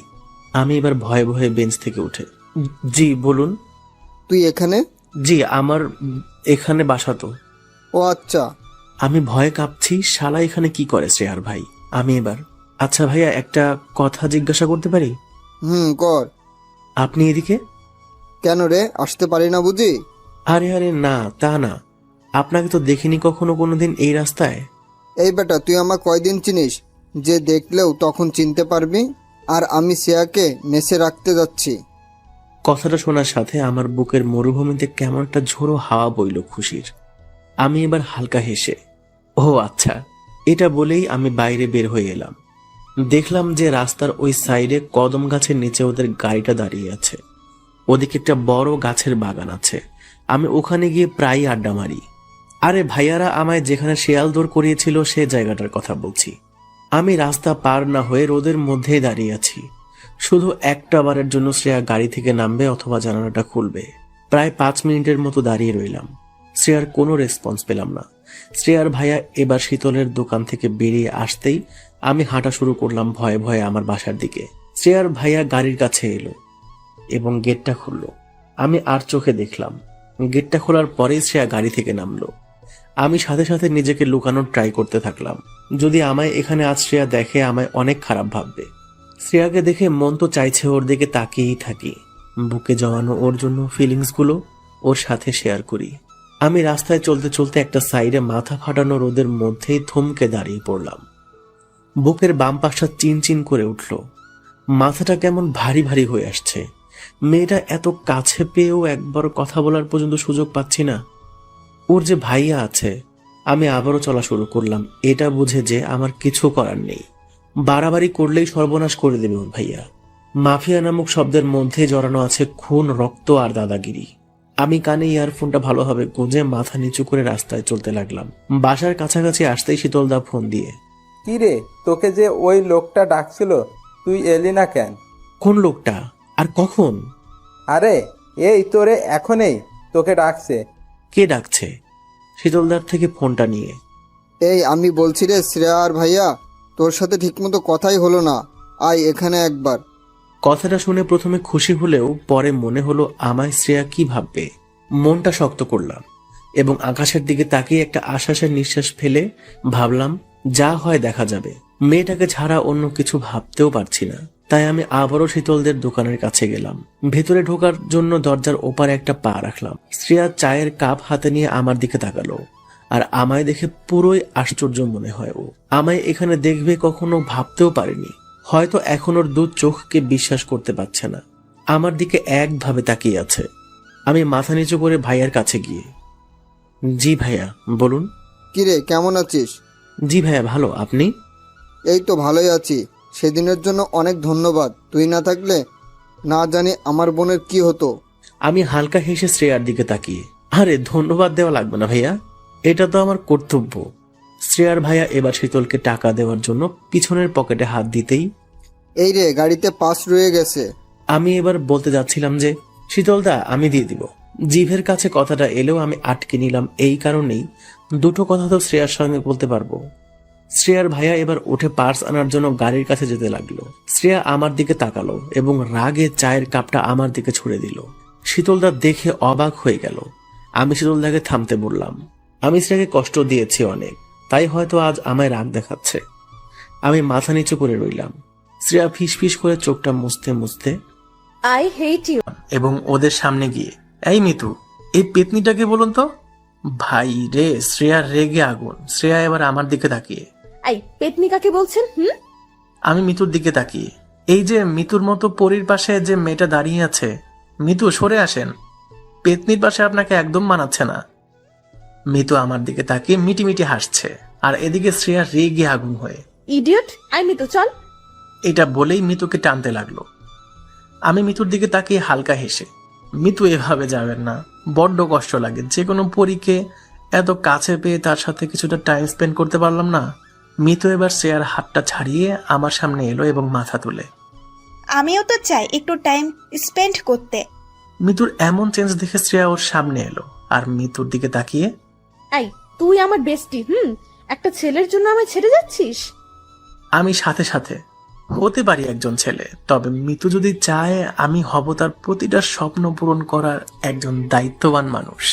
আমি এবার ভয়ে ভয়ে বেঞ্চ থেকে উঠে, জি বলুন। তুই এখানে? জি, আমার এখানে বাসা তো। ও আচ্ছা। আমি ভয়ে কাঁপছি, শালা এখানে কি করে শ্রেয়ার ভাই? আমি এবার, আচ্ছা ভাইয়া একটা কথা জিজ্ঞাসা করতে পারি? কর। আপনি এদিকে কেন রে, আসতে পারি না বুঝি? আরে আরে না, তা না, আপনাকে তো দেখিনি কখনো কোনোদিন এই রাস্তায়। এই বেটা, তুই আমার কয়দিন চিনিস যে দেখলেও তখন চিনতে পারবি? আর আমি শ্রেয়াকে মেসে রাখতে যাচ্ছি। কথাটা শোনার সাথে আমার বুকের মরুভূমিতে কেমন একটা ঝোড়ো হাওয়া বইল খুশির। আমি এবার হালকা হেসে, ও আচ্ছা, এটা বলেই আমি বাইরে বের হয়ে এলাম। দেখলাম যে রাস্তার ওই সাইডে কদম গাছের নিচে ওদের গাড়িটা দাঁড়িয়ে আছে। ওদিকে একটা বড় গাছের বাগান আছে। আমি ওখানে গিয়ে প্রায় আড্ডা মারি। আরে ভাইয়ারা আমায় যেখানে শেয়াল দৌড় করিয়েছিল সে জায়গাটার কথা বলছি। আমি রাস্তা পার না হয়ে রোদের মধ্যেই দাঁড়িয়ে আছি। শুধু একটা বারের জন্য শ্রেয়া গাড়ি থেকে নামবে অথবা জানালাটা খুলবে। প্রায় 5 মিনিটের মতো দাঁড়িয়ে রইলাম। শ্রেয়ার কোনো রেসপন্স পেলাম না। শ্রেয়ার ভাইয়া এবার শীতলের দোকান থেকে বেরিয়ে আসতেই আমি হাঁটা শুরু করলাম ভয়ে ভয়ে আমার বাসার দিকে। শ্রেয়ার ভাইয়া গাড়ির কাছে এলো এবং গেটটা খুললো। আমি আর চোখে দেখলাম। গেটটা খোলার পরেই শ্রেয়া গাড়ি থেকে নামলো। আমি সাথে সাথে নিজেকে লুকানোর ট্রাই করতে থাকলাম। যদি আমায় এখানে আজ শ্রেয়া দেখে আমায় অনেক খারাপ ভাববে। শ্রেয়াকে দেখে মন তো চাইছে ওর দিকে তাকিয়েই থাকি, বুকে জমানো ওর জন্য ফিলিংসগুলো ওর সাথে শেয়ার করি। আমি রাস্তায় চলতে চলতে একটা সাইডে মাথা ফাটানো রোদের মধ্যেই থমকে দাঁড়িয়ে পড়লাম। বুকের বাম পাশটা চিনচিন করে উঠল। মাথাটা কেমন ভারী ভারী হয়ে আসছে। মেয়েটা এত কাছে পেয়েও একবার কথা বলার পর্যন্ত সুযোগ পাচ্ছি না। ওর যে ভাইয়া আছে। আমি আবারও চলা শুরু করলাম, এটা বুঝে যে আমার কিছু করার নেই। বাড়াবাড়ি করলেই সর্বনাশ করে দেবে ওর ভাইয়া। মাফিয়া নামক শব্দের মধ্যে জড়ানো আছে খুন, রক্ত আর দাদাগিরি। আমি কানে ইয়ারফোনটা ভালোভাবে গুঁজে মাথা নিচু করে রাস্তায় চলতে লাগলাম। বাসার কাছাকাছি আসতেই শীতলদা ফোন দিয়ে, কি রে, তোকে যে ওই লোকটা ডাকছিল, তুই এলি না কেন? কোন লোকটা আর কখন? আরে এই তোরে এখনই তোকে ডাকছে। কে ডাকছে? শীতলদার থেকে ফোনটা নিয়ে, এই আমি বলছি রে শ্রেয়া আর ভাইয়া, তোর সাথে ঠিকমতো কথাই হলো না, আয় এখানে একবার। কথাটা শুনে প্রথমে খুশি হলেও পরে মনে হলো আমায় শ্রেয়া কি ভাববে। মনটা শক্ত করলাম এবং আকাশের দিকে তাকিয়ে একটা আশ্বাসের নিঃশ্বাস ফেলে ভাবলাম যা হয় দেখা যাবে। মেয়েটাকে ছাড়া অন্য কিছু ভাবতেও পারছি না। তাই আমি আবারও শীতলদের দোকানের কাছে গেলাম। ভেতরে ঢোকার জন্য দরজার ওপারে একটা পা রাখলাম। শ্রেয়া চায়ের কাপ হাতে নিয়ে আমার দিকে তাকালো আর আমায় দেখে পুরোই আশ্চর্য মনে হয়। ও আমায় এখানে দেখবে কখনো ভাবতেও পারেনি। হয়তো এখন ওর 2 চোখকে বিশ্বাস করতে পারছে না। আমার দিকে একভাবে তাকিয়ে আছে। আমি মাথা নিচু করে ভাইয়ার কাছে গিয়ে, জি ভাইয়া বলুন। কিরে, কেমন আছিস? জি ভাইয়া ভালো, আপনি? এই তো ভালোই আছি। সেদিনের জন্য অনেক ধন্যবাদ। তুই না থাকলে না জানি আমার বোনের কি হতো। আমি হালকা হেসে শ্রেয়ার দিকে তাকিয়ে, আরে ধন্যবাদ দেওয়া লাগবে না ভাইয়া, এটা তো আমার কর্তব্য। শ্রেয়ার ভাইয়া এবার শীতলকে টাকা দেওয়ার জন্য পিছনের পকেটে হাত দিতেই, এই রে, গাড়িতে পাস রয়ে গেছে। আমি এবার বলতে যাচ্ছিলাম যে শীতলদা আমি দিয়ে দিব। জিভের কাছে কথাটা এলেও আমি আটকে নিলাম এই কারণেই, দুটো কথা তো শ্রেয়ার সঙ্গে বলতে পারবো। শ্রেয়ার ভাইয়া এবার উঠে পার্স আনার জন্য গাড়ির কাছে যেতে লাগলো। শ্রেয়া আমার দিকে তাকালো এবং রাগে চায়ের কাপটা আমার দিকে ছুড়ে দিল। শীতলদা দেখে অবাক হয়ে গেল। আমি শীতলদাকে থামতে বললাম, আমি শ্রেয়াকে কষ্ট দিয়েছি অনেক, তাই হয়তো আজ আমায় রাগ দেখাচ্ছে। আমি মাথা নিচু করে রইলাম। শ্রেয়া ফিসফিস করে চোখটা মুছতে মুছতে আই হেট ইউ। এবং ওদের সামনে গিয়ে, এই মিতু, এই পেতনিটাকে বলুন তো। ভাই রে, শ্রেয়া রেগে আগুন। শ্রেয়া এবার আমার দিকে তাকিয়ে। এই পেতনি কাকে বলছেন? আমি মিতুর দিকে তাকিয়ে। এই যে মিতুর মতো পরীর পাশে যে মেয়েটা দাঁড়িয়ে আছে, মিতু সরে আসেন, পেতনির পাশে আপনাকে একদম মানাচ্ছে না। মিতু আমার দিকে তাকিয়ে মিটিমিটি হাসছে, আর এদিকে শ্রেয়া রেগে আগুন হয়ে। ইডিয়ট! আই মিতু চল। এটা বলেই মিতুকে টানতে লাগলো। আমি মিতুর দিকে তাকিয়ে হালকা হেসে, মিতু এভাবে যাবেন না, বড্ড কষ্ট লাগে। যে কোনো পরীকে এত কাছে পেয়ে তার সাথে কিছুটা টাইম স্পেন্ড করতে পারলাম না। মিতু এবার শ্রেয়ার হাতটা ছাড়িয়ে আমার সামনে এলো এবং মাথা তুলে। আমিও তো চাই একটু টাইম স্পেন্ড করতে। মিতুর এমন চেঞ্জ দেখে শ্রেয়া ওর সামনে এলো আর মিতুর দিকে তাকিয়ে, এই তুই আমার বেস্টি, একটা ছেলের জন্য আমায় ছেড়ে যাচ্ছিস? আমি সাথে সাথে হতে পারি একজন ছেলে, তবে মিতু যদি চায় আমি হব তার প্রতিটা স্বপ্ন পূরণ করার একজন দায়িত্ববান মানুষ।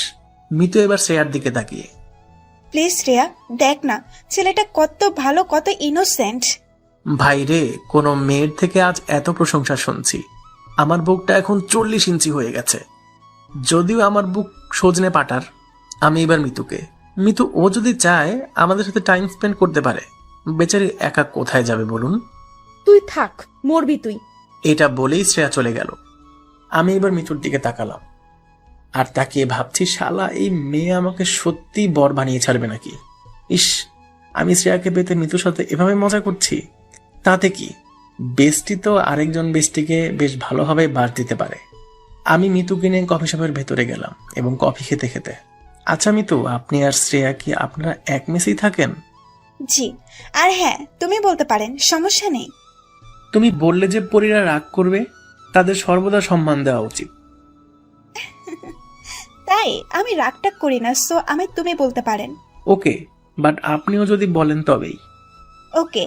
মিতু এবার শ্রেয়ার দিকে তাকিয়ে, প্লিজ শ্রেয়া, দেখ না ছেলেটা কত ভালো, কত ইনোসেন্ট। ভাই রে, কোনো মেয়ের থেকে আজ এত প্রশংসা শুনছি। আমার বুকটা এখন 40 ইঞ্চি হয়ে গেছে। যদিও আমার বুক সজনে পাটার। আমি এবার মিতু ও যদি চায় আমাদের সাথে টাইম স্পেন্ড করতে পারে। বেচারি একা কোথায় যাবে বলুন? তুই থাক, মরবি তুই। এটা বলেই শ্রেয়া চলে গেল। আমি এবার মিতুর দিকে তাকালাম আর তাকিয়ে ভাবছি, শালা এই মেয়ে আমাকে সত্যি বর বানিয়ে ছাড়বে নাকি। ইস, আমি শ্রেয়াকে পেতে মিতুর সাথে এভাবে মজা করছি। তাতে কি, বেস্টি তো আরেকজন বেস্টিকে বেশ ভালোভাবে বাদ দিতে পারে। আমি মিতুকে নিয়ে কফি শপের ভেতরে গেলাম এবং কফি খেতে খেতে, আচ্ছা মিতু, আপনি আর শ্রেয়া কি আপনারা এক মেসেই থাকেন? জি, আর হ্যাঁ তুমি বলতে পারেন, সমস্যা নেই। তুমি বললে যে পরীরা রাগ করবে, তাদের সর্বদা সম্মান দেওয়া উচিত। তাই আমি রাগটাগ করি না, সো আমি তুমি বলতে পারেন। ওকে, বাট আপনিও যদি বলেন তবেই। ওকে।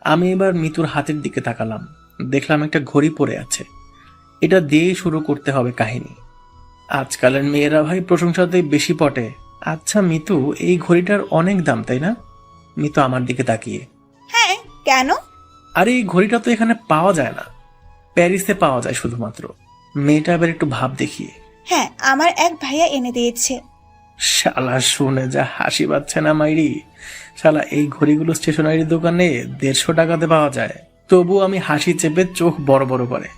আমি এবার মিতুর হাতের দিকে তাকালাম, দেখলাম একটা ঘড়ি পড়ে আছে। এটা দিয়েই শুরু করতে হবে কাহিনী। আজকালের মেয়েরা ভাই প্রশংসাতেই বেশি পটে। আচ্ছা মিতু, এই ঘড়িটার অনেক দাম তাই না? মিতু আমার দিকে তাকিয়ে, হ্যাঁ, কেন? আরে এই ঘড়িটা তো এখানে পাওয়া যায় না, প্যারিসে পাওয়া যায় শুধুমাত্র। মেয়েটা এবার একটু ভাব দেখিয়ে, হ্যাঁ, আমার এক ভাইয়া এনে দিয়েছে। শালা শুনে যা হাসি পাচ্ছে না মাইরি। শালা এই ঘড়িগুলো স্টেশনারি দোকানে 150 টাকাতে পাওয়া যায়। তবু আমি হাসি চেপে চোখ বড় বড় করে,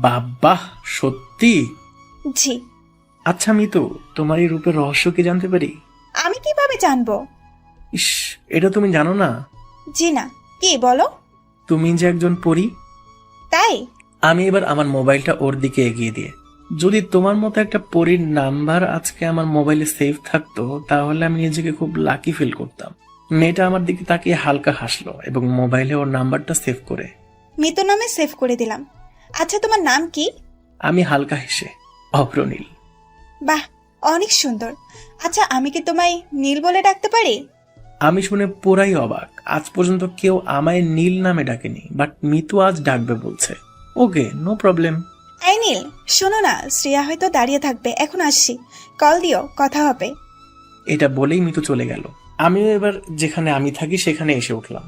বাবা সত্যি? জি। আচ্ছা মিতু, তোমার এই রূপের রহস্য কি জানতে পারি? আমি কিভাবে জানবো? ইস, এটা তুমি জানো না? জি না, কি বলো? তুমি যে একজন পরী। তাই? আমি এবার আমার মোবাইলটা ওর দিকে এগিয়ে দিয়ে, যদি তোমার মতো একটা পরীর নাম্বার আজকে আমার মোবাইলে সেভ থাকতো তাহলে আমি নিজেকে খুব লাকি ফিল করতাম। মেয়েটা আমার দিকে তাকিয়ে হালকা হাসলো এবং মোবাইলে ওর নাম্বারটা সেভ করে মিতু নামে সেভ করে দিলাম। আচ্ছা তোমার নাম কি? আমি হালকা হেসে, অভ্রনীল। বাহ, অনেক সুন্দর। আচ্ছা আমি কি তোমায় নীল বলে ডাকতে পারি? আমি শুনে পুরাই অবাক। আজ পর্যন্ত কেউ আমায় নীল নামে ডাকেনি, বাট মিতু আজ ডাকবে বলছে। ওকে, নো প্রবলেম। এই নীল, শোনো না, শ্রেয়া হয়তো দাঁড়িয়ে থাকবে, এখন আসছি, কল দিও, কথা হবে। এটা বলেই মিতু চলে গেল। আমিও এবার যেখানে আমি থাকি সেখানে এসে উঠলাম।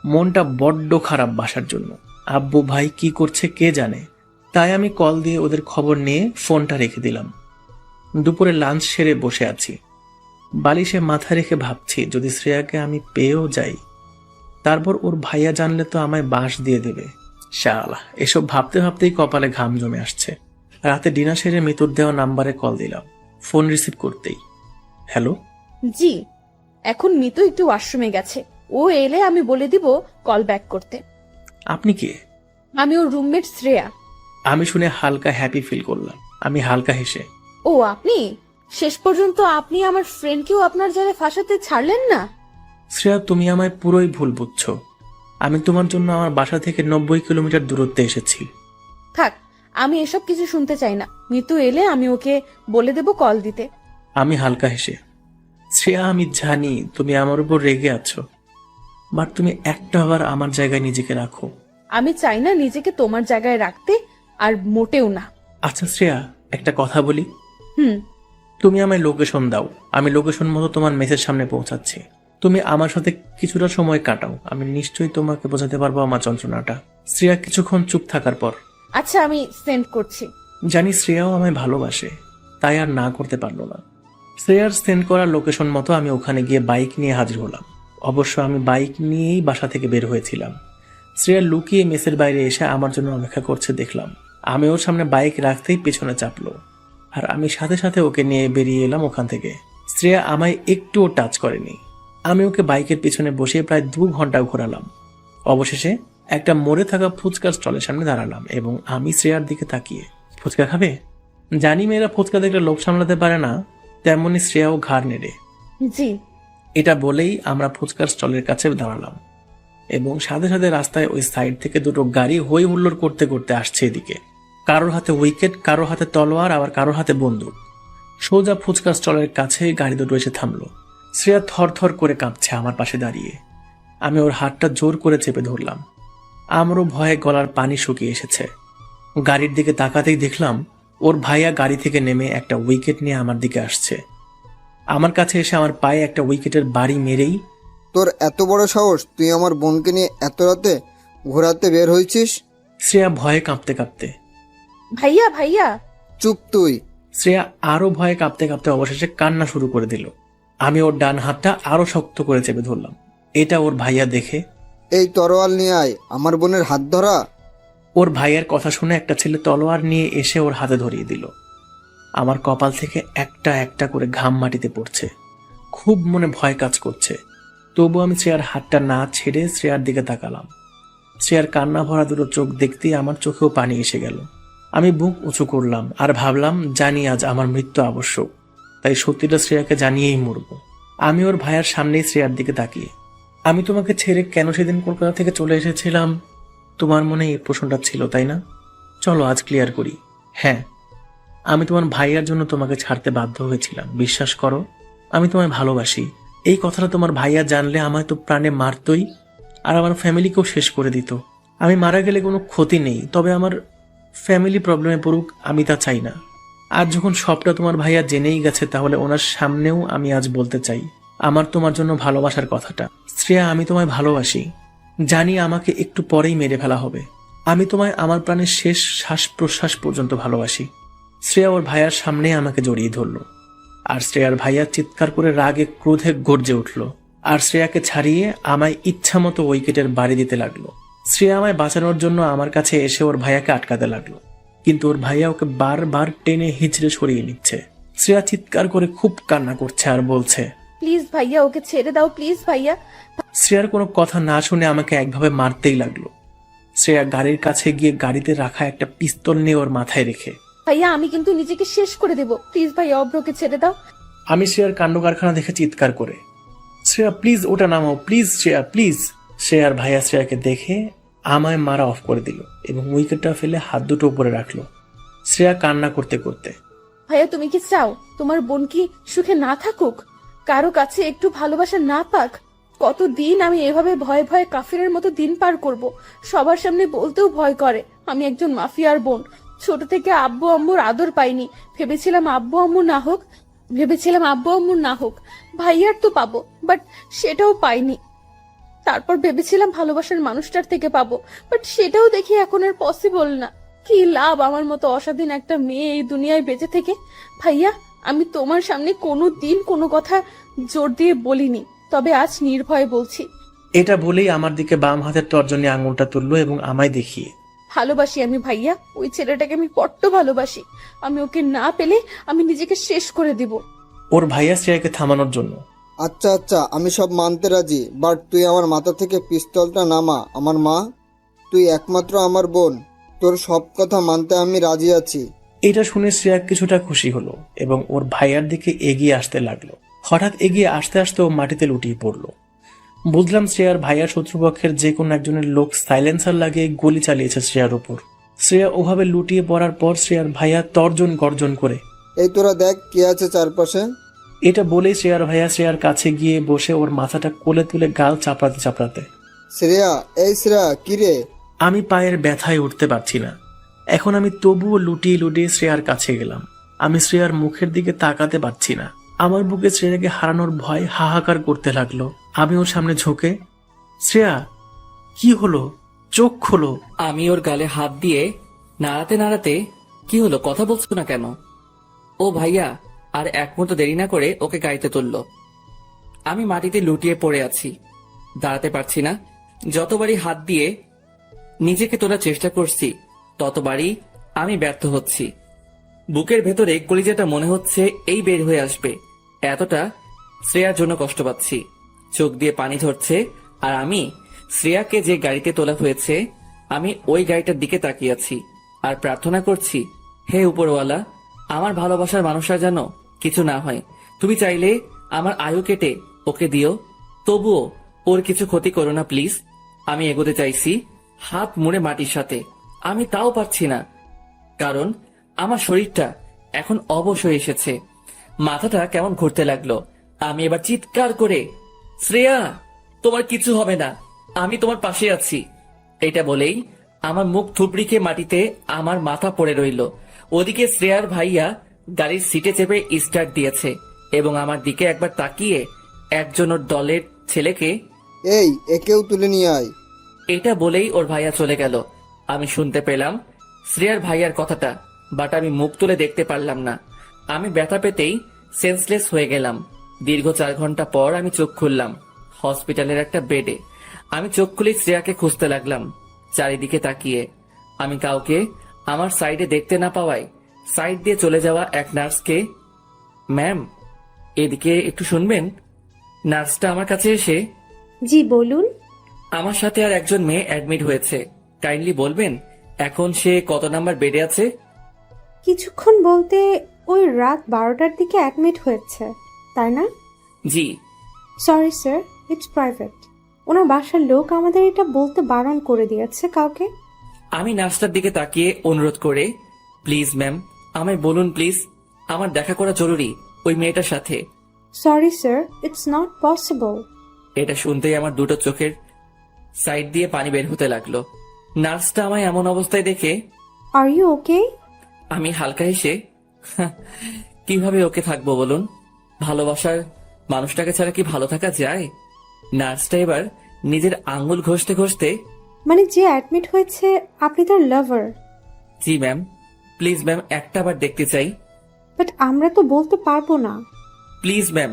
মনটা বড্ড খারাপ বাসার জন্য। আব্বু ভাই কি করছে কে জানে। তাই আমি কল দিয়ে ওদের খবর নিয়ে ফোনটা রেখে দিলাম। দুপুরে লাঞ্চ সেরে বসে আছি, বালিশে মাথা রেখে ভাবছি যদি শ্রেয়াকে আমি পেয়েও যাই, তারপর ওর ভাইয়া জানলে তো আমায় বাঁশ দিয়ে দেবে। শালা, এসব ভাবতে ভাবতেই কপালে ঘাম জমে আসছে। রাতে ডিনার সেরে মিতুর দেওয়া নাম্বারে কল দিলাম। ফোন রিসিভ করতেই, হ্যালো। জি, এখন মিতু একটু ওয়াশরুমে গেছে, ও এলে আমি বলে দিব কল ব্যাক করতে। আপনি কে? আমি ওর রুমমেট শ্রেয়া। আমি শুনে হালকা হ্যাপি ফিল করলাম। আমি হালকা হেসে, ও আপনি? শেষ পর্যন্ত আপনি আমার ফ্রেন্ডকেও আপনার জালে ফাঁসাতে ছাড়লেন না। শ্রেয়া, তুমি আমায় পুরোই ভুল বুঝছো। আমি তোমার জন্য আমার বাসা থেকে 90 কিলোমিটার দূরত্বে এসেছি। থাক, আমি এসব কিছু শুনতে চাই না। মিতু এলে আমি ওকে বলে দেব কল দিতে। আমি হালকা হেসে, শ্রেয়া আমি জানি তুমি আমার উপর রেগে আছো, বাট তুমি একটা বার আমার জায়গায় নিজেকে রাখো। আমি চাই না নিজেকে তোমার জায়গায় রাখতে, আর মোটেও না। আচ্ছা শ্রেয়া, একটা কথা বলি। হুম। তুমি আমায় লোকেশন দাও, আমি লোকেশন মতো তোমার মেসের সামনে পৌঁছাচ্ছি। তুমি আমার সাথে কিছুটা সময় কাটাও, আমি নিশ্চয়ই তোমাকে বোঝাতে পারবো আমার যন্ত্রণাটা। শ্রেয়া কিছুক্ষণ চুপ থাকার পর, আচ্ছা আমি সেন্ড করছি। জানি শ্রেয়াও আমায় ভালোবাসে, তাই আর না করতে পারলো না। শ্রেয়ার সেন্ড করার লোকেশন মতো আমি ওখানে গিয়ে বাইক নিয়ে হাজির হলাম। অবশ্য আমি বাইক নিয়েই বাসা থেকে বের হয়েছিলাম। শ্রেয়া লুকিয়ে মেসের বাইরে এসে আমার জন্য অপেক্ষা করছে দেখলাম। আমি ওর সামনে বাইক রাখতেই পেছনে চাপলো, আর আমি সাথে সাথে ওকে নিয়ে বেরিয়ে এলাম ওখান থেকে। শ্রেয়া আমায় একটুও টাচ করেনি। আমি ওকে বাইকের পিছনে বসিয়ে প্রায় 2 ঘন্টা ঘোরালাম। অবশেষে একটা মরে থাকা ফুচকার স্টলের সামনে দাঁড়ালাম এবং আমি শ্রেয়ার দিকে তাকিয়ে, ফুচকা খাবে? জানি মেয়েরা ফুচকা দেখলে লোভ সামলাতে পারে না, তেমনি শ্রেয়াও ঘাড় নেড়ে জি। এটা বলেই আমরা ফুচকার স্টলের কাছে দাঁড়ালাম এবং সাথে সাথে রাস্তায় ওই সাইড থেকে 2টো গাড়ি হই হুল্লোড় করতে করতে আসছে এদিকে। কারোর হাতে উইকেট, কারোর হাতে তলোয়ার, আবার কারোর হাতে বন্দুক। সোজা ফুচকার স্টলের কাছে গাড়ি দুটো এসে থামলো। শ্রেয়া থরথর করে কাঁপছে আমার পাশে দাঁড়িয়ে। আমি ওর হাতটা জোর করে চেপে ধরলাম। আমারও ভয়ে গলার পানি শুকিয়ে এসেছে। গাড়ির দিকে তাকাতেই দেখলাম ওর ভাইয়া গাড়ি থেকে নেমে একটা উইকেট নিয়ে আমার দিকে আসছে। আমার কাছে এসে আমার পায়ে একটা উইকেটের বাড়ি মেরেই, তোর এত বড় সাহস, তুই আমার বোনকে নিয়ে এত রাতে ঘোরাতে বের হয়েছিস? শ্রেয়া ভয়ে কাঁপতে কাঁপতে, ভাইয়া ভাইয়া। চুপ তুই। শ্রেয়া আরো ভয়ে কাঁপতে কাঁপতে অবশেষে কান্না শুরু করে দিল। আমি ওর ডান হাতটা আরো শক্ত করে চেপে ধরলাম। এটা ওর ভাইয়া দেখে, এই তরোয়াল নিয়ে আয়, আমার বোনের হাত ধরা। ওর ভাইয়ের কথা শুনে একটা ছেলে তলোয়ার নিয়ে এসে ওর হাতে ধরিয়ে দিল। আমার কপাল থেকে একটা একটা করে ঘাম মাটিতে পড়ছে। খুব মনে ভয় কাজ করছে। তবু আমি শ্রেয়ার হাতটা না ছেড়ে শ্রেয়ার দিকে তাকালাম। শ্রেয়ার কান্না ভরা 2টো চোখ দেখতেই আমার চোখেও পানি এসে গেল। আমি বুক উঁচু করলাম আর ভাবলাম, জানি আজ আমার মৃত্যু আবশ্যক, তাই সত্যিটা শ্রেয়াকে জানিয়েই মরব। আমি ওর ভাইয়ার সামনেই শ্রেয়ার দিকে তাকিয়ে, আমি তোমাকে ছেড়ে কেন সেদিন কলকাতা থেকে চলে এসেছিলাম, তোমার মনে এই প্রশ্নটা ছিল তাই না? চলো আজ ক্লিয়ার করি। হ্যাঁ, আমি তোমার ভাইয়ার জন্য তোমাকে ছাড়তে বাধ্য হয়েছিলাম। বিশ্বাস করো, আমি তোমায় ভালোবাসি। এই কথাটা তোমার ভাইয়া জানলে আমায় তো প্রাণে মারতই, আর আমার ফ্যামিলিকেও শেষ করে দিত। আমি মারা গেলে কোনো ক্ষতি নেই, তবে আমার ফ্যামিলি প্রবলেমে পড়ুক আমি তা চাই না। আজ যখন সবটা তোমার ভাইয়া জেনেই গেছে, তাহলে ওনার সামনেও আমি আজ বলতে চাই আমার তোমার জন্য ভালোবাসার কথাটা। শ্রেয়া, আমি তোমায় ভালোবাসি। জানি আমাকে একটু পরেই মেরে ফেলা হবে। আমি তোমায় আমার প্রাণের শেষ শ্বাস প্রশ্বাস পর্যন্ত ভালোবাসি। শ্রেয়া ওর ভাইয়ার সামনে আমাকে জড়িয়ে ধরল, আর শ্রেয়ার ভাইয়া চিৎকার করে রাগে ক্রোধে গর্জে উঠল আর শ্রেয়াকে ছাড়িয়ে আমায় ইচ্ছা মতো উইকেটের বাড়ি দিতে লাগলো। শ্রেয়া আমায় বাঁচানোর জন্য আমার কাছে এসে ওর ভাইয়াকে আটকাতে লাগলো, কিন্তু ওর ভাইয়া ওকে বারবার টেনে হিঁচড়ে সরিয়ে নিচ্ছে। শ্রেয়া চিৎকার করে খুব কান্না করছে আর বলছে, প্লিজ ভাইয়া, ওকে ছেড়ে দাও প্লিজ ভাইয়া। শ্রেয়ার কোনো কথা না শুনে আমাকে একভাবে মারতেই লাগলো। শ্রেয়া গাড়ির কাছে গিয়ে গাড়িতে রাখা একটা পিস্তল নিয়ে ওর মাথায় রেখে, ভাইয়া আমি কিন্তু নিজেকে শেষ করে দেব, প্লিজ ভাইয়া অব্রকে ছেড়ে দাও। আমি শ্রেয়ার কাণ্ড কারখানা দেখে চিৎকার করে, শ্রেয়া প্লিজ ওটা নামাও, প্লিজ শ্রেয়া প্লিজ। শ্রেয়ার ভাইয়া শ্রেয়াকে দেখে আমায় মারা অফ করে দিল এবং উইকেটটা ফেলে হাত দুটো উপরে রাখলো। শ্রেয়া কান্না করতে করতে, ভাইয়া তুমি কি চাও তোমার বোন কি সুখে না থাকুক, কারো কাছে একটু ভালোবাসা না পাক? কতদিন আমি এভাবে ভয়ে ভয়ে কাফিরের মতো দিন পার করব? সবার সামনে বলতেও ভয় করে আমি একজন মাফিয়ার বোন। ছোট থেকে আব্বু আম্মুর আদর পাইনি, ভেবেছিলাম আব্বু আম্মুর না হোক ভাইয়ার তো পাবো, বাট সেটাও পাইনি। তারপর ভেবেছিলাম ভালোবাসার মানুষটার থেকে পাবো, বাট সেটাও দেখি এখন আর পসিবল না। কি লাভ আমার মতো অস্বাধীন একটা মেয়ে এই দুনিয়ায় বেঁচে থেকে? ভাইয়া আমি তোমার সামনে কোনো দিন কোনো কথা জোর দিয়ে বলিনি, তবে আজ নির্ভয়ে বলছি। এটা বলেই আমার দিকে বাম হাতের তর্জনী আঙুলটা তুললো এবং আমায় দেখিয়ে, ভালোবাসি আমি ভাইয়া, ওই ছেলেটাকে আমি বড্ড ভালোবাসি। আমি ওকে না পেলে আমি নিজেকে শেষ করে দিব। ওর ভাইয়া শ্রেয়াকে থামানোর জন্য, আচ্ছা আচ্ছা, আমি সব মানতে রাজি, বাট তুই আমার মাথা থেকে পিস্তলটা নামা। আমার মা, তুই একমাত্র আমার বোন, তোর সব কথা মানতে আমি রাজি আছি। এটা শুনে শ্রেয়া কিছুটা খুশি হলো এবং ওর ভাইয়ার দিকে এগিয়ে আসতে লাগলো। হঠাৎ এগিয়ে আসতে আসতে ও মাটিতে লুটিয়ে পড়লো। বুঝলাম শ্রেয়ার ভাইয়ার শত্রুপক্ষের যে কোনো একজনের লোক সাইলেন্সার লাগিয়ে গুলি চালিয়েছে শ্রেয়ার উপর। শ্রেয়া ওভাবে লুটিয়ে পড়ার পর শ্রেয়ার ভাইয়া তর্জন গর্জন করে, এই তোরা দেখ কি আছে চারপাশে। এটা বলেই শ্রেয়ার ভাইয়া শ্রেয়ার কাছে গিয়ে বসে ওর মাথাটা কোলে তুলে গাল চাপড়াতে চাপড়াতে, শ্রেয়া, এই শ্রেয়া, কি রে? আমি পায়ের ব্যথায় উঠতে পারছি না। এখন আমি তবুও লুটিয়ে লুটিয়ে শ্রেয়ার কাছে গেলাম। আমি শ্রেয়ার মুখের দিকে তাকাতে পারছি না। আমার বুকে শ্রেয়াকে হারানোর ভয় হাহাকার করতে লাগলো। আমি ওর সামনে ঝুঁকে, শ্রেয়া কি হলো, চোখ খোলো। আমি ওর গালে হাত দিয়ে নাড়াতে নাড়াতে, কি হলো, কথা বলছো না কেন? ও ভাইয়া, আর এক মুহূর্ত দেরি না করে ওকে গাড়িতে তুললো। আমি মাটিতে লুটিয়ে পড়ে আছি, দাঁড়াতে পারছি না। যতবারই হাত দিয়ে নিজেকে তোলার চেষ্টা করছি ততবারই আমি ব্যর্থ হচ্ছি। বুকের ভেতরে কলিজাটা মনে হচ্ছে এই বের হয়ে আসবে, এতটা শ্রেয়ার জন্য কষ্ট পাচ্ছি। চোখ দিয়ে পানি ঝরছে আর আমি শ্রেয়াকে যে গাড়িতে তোলা হয়েছে আমি ওই গাড়িটার দিকে তাকিয়ে আছি আর প্রার্থনা করছি, হে উপরওয়ালা, আমার ভালোবাসার মানুষরা যেন কিছু না হয়। তুমি চাইলে আমার আয়ু কেটে ওকে দিও, তবুও ওর কিছু ক্ষতি করো না প্লিজ। আমি এগোতে চাইছি হাত মুড়ে মাটির সাথে, আমি তাও পারছি না, কারণ আমার শরীরটা এখন অবশ হয়ে এসেছে। মাথাটা কেমন ঘুরতে লাগলো। আমি এবার চিৎকার করে, শ্রেয়া, তোমার কিছু হবে না, আমি তোমার পাশে আছি, এটা বলেই আমার মুখ থুবড়ি খেয়ে মাটিতে আমার মাথা পড়ে রইল। ওদিকে শ্রেয়ার ভাইয়া গাড়ির সিটে চেপে স্টার্ট দিয়েছে এবং আমার দিকে একবার তাকিয়ে একজন ওর দলের ছেলেকে, এই একেও তুলে নিয়ে আয়। এটা বলেই ওর ভাইয়া চলে গেল। আমি শুনতে পেলাম শ্রেয়ার ভাইয়ার কথাটা, বাট আমি মুখ তুলে দেখতে পারলাম না। আমি ব্যথা পেতেই সেন্সলেস হয়ে গেলাম। দীর্ঘ 4 ঘন্টা পর আমি চোখ খুললাম হসপিটালের একটা বেডে। আমি চোখ খুলে শ্রেয়াকে খুঁজতে লাগলাম চারিদিকে তাকিয়ে। আমি কাউকে আমার সাইডে দেখতে না পাওয়ায় সাইড দিয়ে চলে যাওয়া এক নার্সকে, ম্যাম এদিকে একটু শুনবেন। নার্সটা আমার কাছে এসে, জি বলুন। আমার সাথে আর একজন মেয়ে অ্যাডমিট হয়েছে, কাইন্ডলি বলবেন এখন সে কত নাম্বার বেডে আছে? কিছুক্ষণ বলতে ওই রাত 12টার দিকে অ্যাডমিট হয়েছে, তাই না? জি। Sorry sir, it's private. ওনার বাসার লোক আমাদের এটা বলতে বারণ করে দিয়েছে কাউকে। আমি নার্সটার দিকে তাকিয়ে অনুরোধ করে, প্লিজ ম্যাম আমায় বলুন প্লিজ, আমার দেখা করা জরুরি ওই মেয়েটার সাথে। Sorry sir, it's not possible. এটা শুনতেই আমার দুটো চোখের সাইড দিয়ে পানি বের হতে লাগলো। নার্সটা আমায় এমন অবস্থায় দেখে, আর ইউ ওকে? আমি হালকা হেসে, কিভাবে ওকে থাকবো বলুন, ভালোবাসার মানুষটাকে ছাড়া কি ভালো থাকা যায়? নার্সটা এবার নিজের আঙ্গুল ঘষতে ঘষতে, মানে যে অ্যাডমিট হয়েছে আপনি তার লাভার? জি ম্যাম, প্লিজ ম্যাম একটা বার দেখতে চাই। বাট আমরা তো বলতে পারবো না। প্লিজ ম্যাম,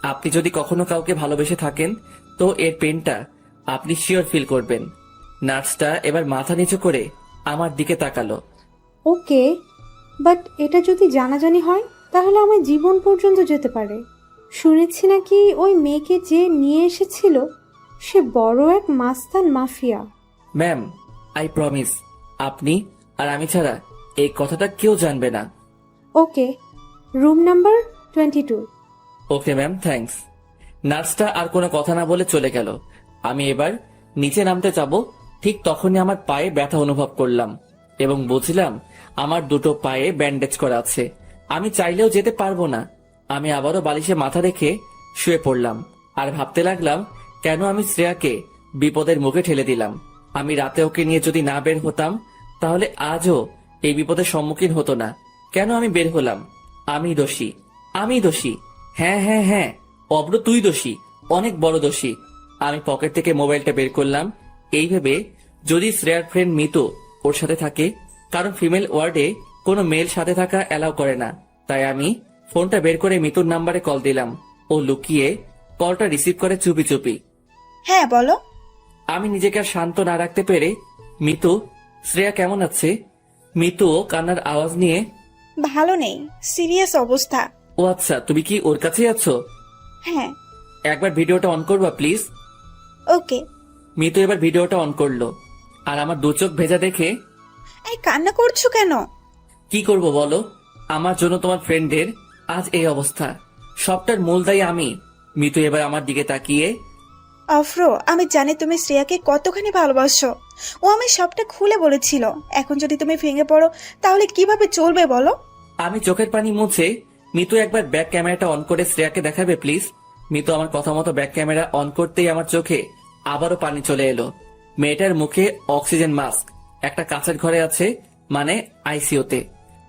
আপনি যদি কখনো কাউকে ভালোবেসে থাকেন তো এর পেনটা আপনি শিওর ফিল করবেন। নার্সটা এবার মাথা নিচু করে আমার দিকে তাকালো। ওকে, বাট এটা যদি জানাজানি হয় তাহলে আমার জীবন পর্যন্ত যেতে পারে। শুনেছি নাকি ওই মেয়েকে যে নিয়ে এসেছিল সে বড় এক মাস্তান মাফিয়া। ম্যাম আই প্রমিস, আপনি আর আমি ছাড়া এই কথাটা কেউ জানবে না। Okay, room number 22। Okay ma'am, thanks. নার্সটা আর কোনো কথা না বলে চলে গেল। আমি এবার নিচে নামতে যাব, ঠিক তখনই আমার পায়ে ব্যথা অনুভব করলাম এবং বুঝলাম আমার দুটো পায়ে ব্যান্ডেজ করা আছে। আমি চাইলেও যেতে পারবো না। আমি আবারও বালিশে মাথা রেখে শুয়ে পড়লাম আর ভাবতে লাগলাম কেন আমি শ্রেয়াকে বিপদের মুখে ঠেলে দিলাম। আমি রাতে ওকে নিয়ে যদি না বের হতাম তাহলে আজও এই বিপদের সম্মুখীন হতো না। কেন আমি বের হলাম? আমি দোষী, আমি দোষী। হ্যাঁ হ্যাঁ হ্যাঁ, অব্র তুই দোষী, অনেক বড় দোষী। আমি পকেট থেকে মোবাইলটা বের করলাম এই ভেবে যদি শ্রেয়ার ফ্রেন্ড মিতু ওর সাথে থাকে, কারণ ফিমেল ওয়ার্ডে কোনো মেল সাথে থাকা অ্যালাউ করে না। তাই আমি ফোনটা বের করে মিতুর নাম্বারে কল দিলাম। ও লুকিয়ে কলটা রিসিভ করে চুপি চুপি। হ্যাঁ বলো। আমি নিজেকে আর শান্ত না রাখতে পেরে, মিতু, শ্রেয়া কেমন আছে? মিতুও কান্নার আওয়াজ নিয়ে, ভালো নেই, সিরিয়াস অবস্থা। ও আচ্ছা, তুমি কি ওর কাছেই আছো? হ্যাঁ। একবার ভিডিওটা অন করবা প্লিজ। ওকে। মিতু এবার ভিডিওটা অন করলো আর আমার দু চোখ ভেজা দেখে, এই কান্না করছো কেন? কি করব বলো, আমার জন্য তোমার ফ্রেন্ডের আজ এই অবস্থা, সবটার মূল দায়ী আমি। মিতু এবার আমার দিকে তাকিয়ে, অফরো, আমি জানি তুমি শ্রেয়াকে কতখানি ভালোবাসো। ও আমি সবটা খুলে বলেছিল। এখন যদি তুমি ভেঙে পড়ো তাহলে কিভাবে চলবে বলো? আমি চোখের পানি মুছে, মিতু একবার ব্যাক ক্যামেরাটা অন করে শ্রেয়াকে দেখাবে প্লিজ। মিতু আমার কথা মতো ব্যাক ক্যামেরা অন করতেই আমার চোখে আবারও পানি চলে এলো। মেয়েটার মুখে অক্সিজেন মাস্ক, একটা কাঁচের ঘরে আছে, মানে আইসিইউতে।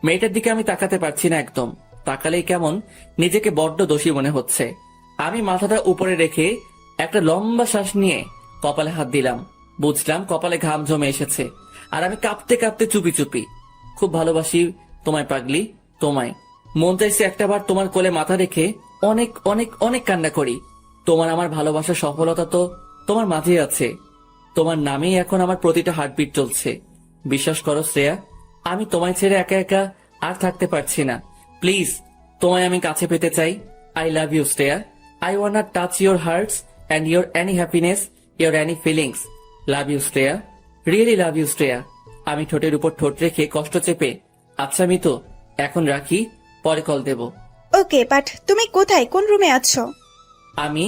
মেয়েটার দিকে আমি তাকাতে পারছি না একদম, তাকালেই কেমন নিজেকে বড্ড দোষী মনে হচ্ছে। আমি মাথাটা উপরে রেখে একটা লম্বা শ্বাস নিয়ে কপালে হাত দিলাম। বুঝলাম কপালে ঘাম জমে এসেছে আর আমি কাঁপতে কাঁপতে চুপি চুপি, খুব ভালোবাসি তোমায় পাগলি, তোমায়। মন চাইছে একটাবার তোমার কোলে মাথা রেখে অনেক অনেক অনেক কান্না করি। তোমার আমার ভালোবাসার সফলতা তো তোমার মাঝেই আছে। তোমার নামেই এখন আমার প্রতিটা হার্টবিট চলছে। বিশ্বাস করো শ্রেয়া, আমি তোমায় ছেড়ে একা একা আর থাকতে পারছি না। প্লিজ, তোমায় আমি কাছে পেতে চাই। I love you Shreya. I want touch your hearts and your any happiness, your any feelings. Love you Shreya, really love you Shreya. আমি ঠোঁটের উপর ঠোঁট রেখে কষ্ট চেপে, আচ্ছা মিতু, এখন রাখি, পরে কল দেব। ওকে, বাট তুমি কোথায়, কোন রুমে আছো? আমি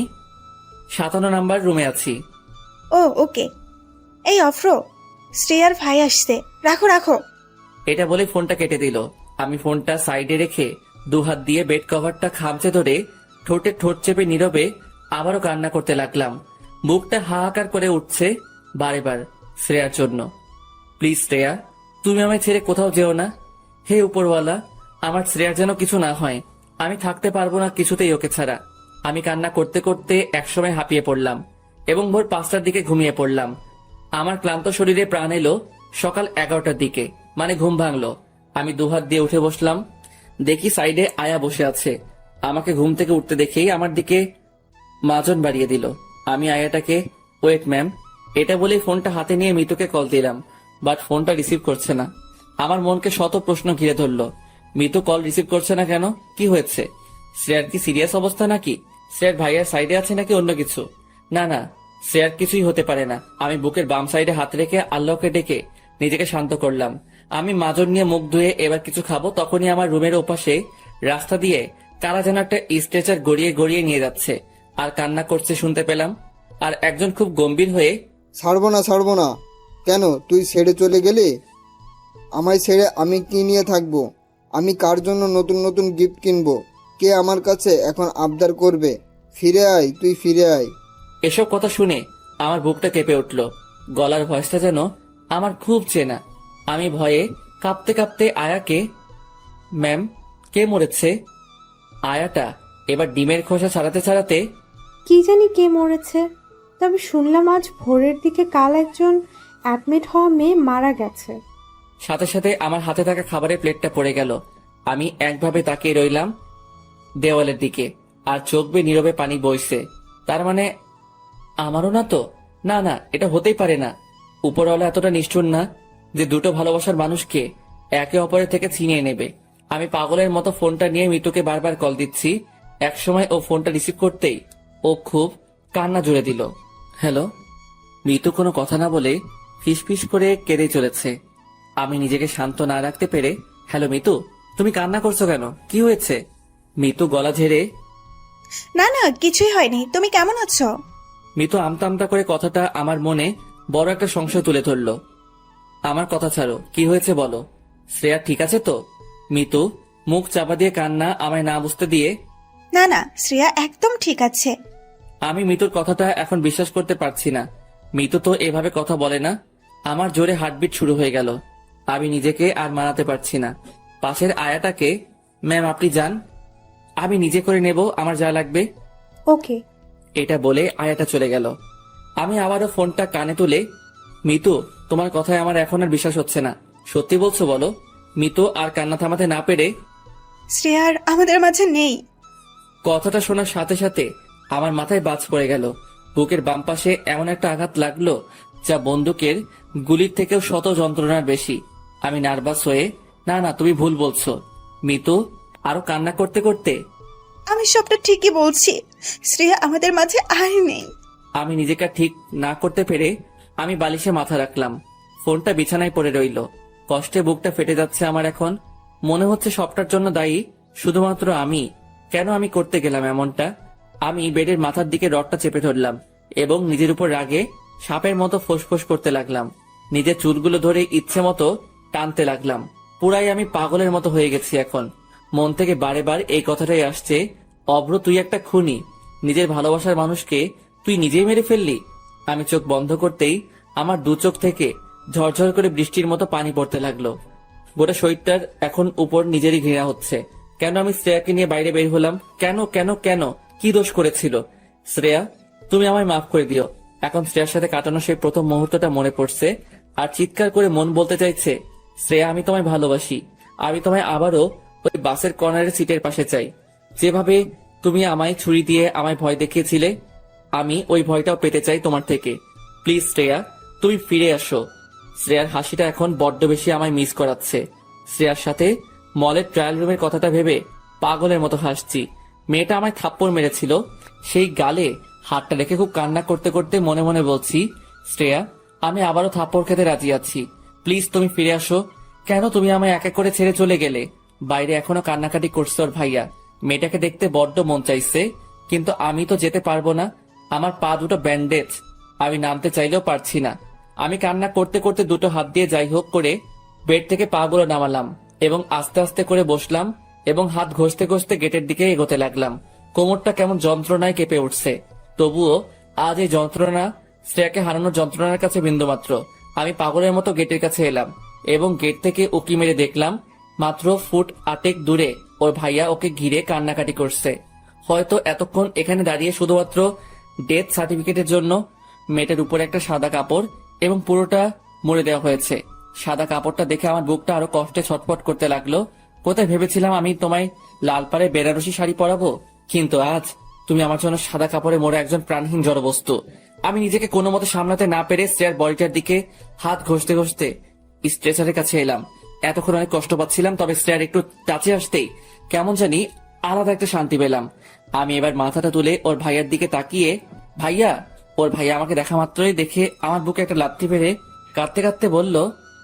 57 নাম্বার রুমে আছি। ও ওকে। এই অফ্র, শ্রেয়ার ভাই আসছে, রাখো রাখো। এটা বলে ফোনটা কেটে দিল। আমি ফোনটা সাইডে রেখে দুহাত দিয়ে বেড কভারটা খামচে ধরে ঠোঁটে ঠোঁট চেপে নীরবে আবারও কান্না করতে লাগলাম। বুকটা হাহাকার করে উঠছে বারে বার শ্রেয়ার জন্য। প্লিজ শ্রেয়া, তুমি আমায় ছেড়ে কোথাও যেও না। হে উপরওয়ালা, আমার শ্রেয়ার যেন কিছু না হয়। আমি থাকতে পারবো না কিছুতেই ওকে ছাড়া। আমি কান্না করতে করতে একসময় হাঁপিয়ে পড়লাম এবং ভোর 5টার দিকে ঘুমিয়ে পড়লাম। আমার ক্লান্ত শরীরে প্রাণ এলো সকাল 11টার দিকে, মানে ঘুম ভাঙলো। আমি দুহাত দিয়ে উঠে বসলাম, দেখি সাইডে আয়া বসে আছে। আমাকে ঘুম থেকে উঠতে দেখেই আমার দিকে মাজন বাড়িয়ে দিল। আমি আয়াটাকে ওয়েট ম্যাম এটা বলে ফোনটা হাতে নিয়ে মিতুকে কল দিলাম, বাট ফোনটা রিসিভ করছে না। আমার মনকে শত প্রশ্ন ঘিরে ধরলো। মিতু কল রিসিভ করছে না কেন? কি হয়েছে? শ্রেয়ার কি সিরিয়াস অবস্থা নাকি? শ্রেয়ার ভাইয়ার সাইডে আছে নাকি অন্য কিছু? না না, শ্রেয়ার কিছুই হতে পারে না। আমি বুকের বাম সাইডে হাত রেখে আল্লাহকে ডেকে নিজেকে শান্ত করলাম। আমি মাজন নিয়ে মুখ ধুয়ে এবার কিছু খাবো, তখনই আমার রুমের ওপাশে রাস্তা দিয়ে কারা যেন একটা স্ট্রেচার গড়িয়ে গড়িয়ে নিয়ে যাচ্ছে আর কান্না করছে শুনতে পেলাম। আর একজন খুব গম্ভীর হয়ে, ছাড়বো না ছাড়বো না। কেন তুই ছেড়ে চলে গেলি? আমায় ছেড়ে আমি কি নিয়ে থাকবো? আমি কার জন্য নতুন নতুন গিফট কিনবো? কে আমার কাছে এখন আবদার করবে? ফিরে আয়, তুই ফিরে আয়। এসব কথা শুনে আমার বুকটা কেঁপে উঠল। গলার ভয়েসটা যেন আমার খুব চেনা। আমি ভয়ে কাঁপতে কাঁপতে আয়াকে, ম্যাম, কে মরেছে? আয়াটা এবার ডিমের খোসা ছাড়াতে ছাড়াতে, কি জানি কে মরেছে, তবে শুনলাম আজ ভোরের দিকে কাল একজন অ্যাডমিট হওয়া মেয়ে মারা গেছে। সাথে সাথে আমার হাতে থাকা খাবারের প্লেটটা পড়ে গেল। আমি একভাবে তাকিয়ে রইলাম দেওয়ালের দিকে, আর চোখ বেয়ে নীরবে পানি বইছে। তার মানে আমারও না তো? না না, এটা হতেই পারে না। উপরওয়ালা এতটা নিষ্ঠুর না যে দুটো ভালোবাসার মানুষকে একে অপরের থেকে ছিনিয়ে নেবে। আমি পাগলের মতো ফোনটা নিয়ে মিতুকে বারবার কল দিচ্ছি। একসময় ও ফোনটা রিসিভ করতেই ও খুব কান্না জুড়ে দিল। হ্যালো। মিতু কোনো কথা না বলে ফিসফিস করে কেঁদে চলেছে। আমি নিজেকে শান্ত না রাখতে পেরে, হ্যালো মিতু, তুমি কান্না করছো কেন? কি হয়েছে? মিতু গলা ঝেড়ে, না না, কিছুই হয়নি। তুমি কেমন আছো? মিতু আমতা আমতা করে কথাটা আমার মনে বড় একটা সংশয় তুলে ধরলো। আমার কথা ছাড়ো, কি হয়েছে বলো। শ্রেয়া ঠিক আছে তো? মিতু মুখ চাপা দিয়ে কান্না আমায় না বুঝতে দিয়ে, না না, শ্রেয়া একদম ঠিক আছে। আমি মিতুর কথাটা এখন বিশ্বাস করতে পারছি না। মিতু তো এভাবে কথা বলে না। আমার জোরে হার্টবিট শুরু হয়ে গেল। আমি নিজেকে আর মানাতে পারছি না। পাশের আয়াটাকে, ম্যাম আপনি যান, আমি নিজে করে নেব আমার যা লাগবে। ওকে। এটা বলে আয়াটা চলে গেল। আমি আবারও ফোনটা কানে তুলে, মিতু, তোমার কথায় আমার এখন আর বিশ্বাস হচ্ছে না। সত্যি বলছো বলো? মিতু আর কান্না থামাতে না পেরে, শ্রেয়ার আমাদের মাঝে নেই। কথাটা শোনার সাথে সাথে আমার মাথায় বাজ পড়ে গেল। বুকের বাম পাশে এমন একটা আঘাত লাগলো যা বন্দুকের গুলির থেকেও শত যন্ত্রণার বেশি। আমি নার্ভাস হয়ে, না না, তুমি ভুল বলছো। মিতু আরো কান্না করতে করতে, আমি সবটা ঠিকই বলছি, শ্রেয়া আমাদের মাঝে আর নেই। আমি নিজেকে ঠিক না করতে পেরে আমি বালিশে মাথা রাখলাম। ফোনটা বিছানায় পড়ে রইল। কষ্টে বুকটা ফেটে যাচ্ছে আমার। এখন মনে হচ্ছে সবটার জন্য দায়ী শুধুমাত্র আমি। কেন আমি করতে গেলাম এমনটা? আমি বেডের মাথার দিকে রডটা চেপে ধরলাম এবং নিজের উপর রাগে সাপের মতো ফোঁসফোঁস করতে লাগলাম। নিজের চুলগুলো ধরে ইচ্ছে মতো টানতে লাগলাম। পুরাই আমি পাগলের মতো হয়ে গেছি এখন। মন থেকে বারে বার এই কথাটাই আসছে, অভ্র তুই একটা খুনি। নিজের ভালোবাসার মানুষকে তুই নিজেই মেরে ফেললি। আমি চোখ বন্ধ করতেই আমার দু চোখ থেকে ঝরঝর করে বৃষ্টির মতো পানি পড়তে লাগলো। গোটা শরীরটার এখন উপর নিজেরই ঘৃণা হচ্ছে। কেন আমি শ্রেয়াকে নিয়ে বাইরে বের হলাম? কেন কেন কেন? কি দোষ করেছিল? শ্রেয়া, তুমি আমায় মাফ করে দিও। এখন শ্রেয়ার সাথে কাটানো সেই প্রথম মুহূর্তটা মনে পড়ছে আর চিৎকার করে মন বলতে চাইছে, শ্রেয়া আমি তোমায় ভালোবাসি। আমি তোমায় আবারও ওই বাসের কর্নারের সিটের পাশে চাই। যেভাবে তুমি আমায় ছুরি দিয়ে আমায় ভয় দেখিয়েছিলে, আমি ওই ভয়টাও পেতে চাই তোমার থেকে। প্লিজ শ্রেয়া, তুমি ফিরে আসো। শ্রেয়ার হাসিটা এখন বড্ড বেশি আমায় মিস করাচ্ছে। শ্রেয়ার সাথে মলের ট্রায়াল রুমের কথাটা ভেবে পাগলের মতো হাসছি। মেয়েটা আমায় থাপ্পড় মেরেছিল, সেই গালে হাতটা রেখে খুব কান্না করতে করতে মনে মনে বলছি, শ্রেয়া, আমি আবারও থাপ্পড় খেতে রাজি আছি। প্লিজ তুমি ফিরে আসো। কেন তুমি আমায় এক এক করে ছেড়ে চলে গেলে? বাইরে এখনো কান্নাকাটি করছে ওর ভাইয়া। মেয়েটাকে দেখতে বড্ড মন চাইছে, কিন্তু আমি তো যেতে পারবো না। আমার পা দুটো ব্যান্ডেজ, আমি নামতে চাইলেও পারছি না। আমি কান্না করতে করতে দুটো হাত দিয়ে যাই হোক করে বেড থেকে পা গুলো নামালাম এবং আস্তে আস্তে করে বসলাম এবং হাত ঘষতে ঘষতে গেটের দিকে এগোতে লাগলাম। কোমরটা কেমন যন্ত্রণায় কেঁপে উঠছে, তবুও আজ এই যন্ত্রণা শ্রেয়াকে হারানোর যন্ত্রণার কাছে বিন্দুমাত্র। আমি পাগলের মতো গেটের কাছে এলাম এবং গেট থেকে উকি মেরে দেখলাম মাত্র ফুট 8 দূরে ওর ভাইয়া ওকে ঘিরে কান্নাকাটি করছে। হয়তো এতক্ষণ এখানে দাঁড়িয়ে শুধুমাত্র ডেথ সার্টিফিকেটের জন্য। মেয়েটার উপরে একটা সাদা কাপড় এবং পুরোটা মুড়ে দেওয়া হয়েছে। সাদা কাপড়টা দেখে আমার বুকটা আরো কষ্টে ছটফট করতে লাগলো। কোথায় ভেবেছিলাম আমি তোমায় লাল পাড়ে বেনারসি শাড়ি পরাবো, কিন্তু আজ তুমি আমার জন্য সাদা কাপড়ে মোড়া একজন প্রাণহীন জড়বস্তু। আমি নিজেকে কোনো মতে সামলাতে না পেরে শ্রেয়ার বডিটার দিকে হাত ঘষতে ঘষতে স্ট্রেচারের কাছে এলাম। এতক্ষণ অনেক কষ্ট পাচ্ছিলাম, তবে শ্রেয়ার একটু কাছে আসতেই কেমন জানি আলাদা একটা শান্তি পেলাম। আমি এবার মাথাটা তুলে ওর ভাইয়ার দিকে তাকিয়ে, ভাইয়া, ওর ভাইয়া আমাকে দেখা মাত্রই দেখে আমার বুকে একটা লাথি মেরে কাঁদতে কাঁদতে বলল,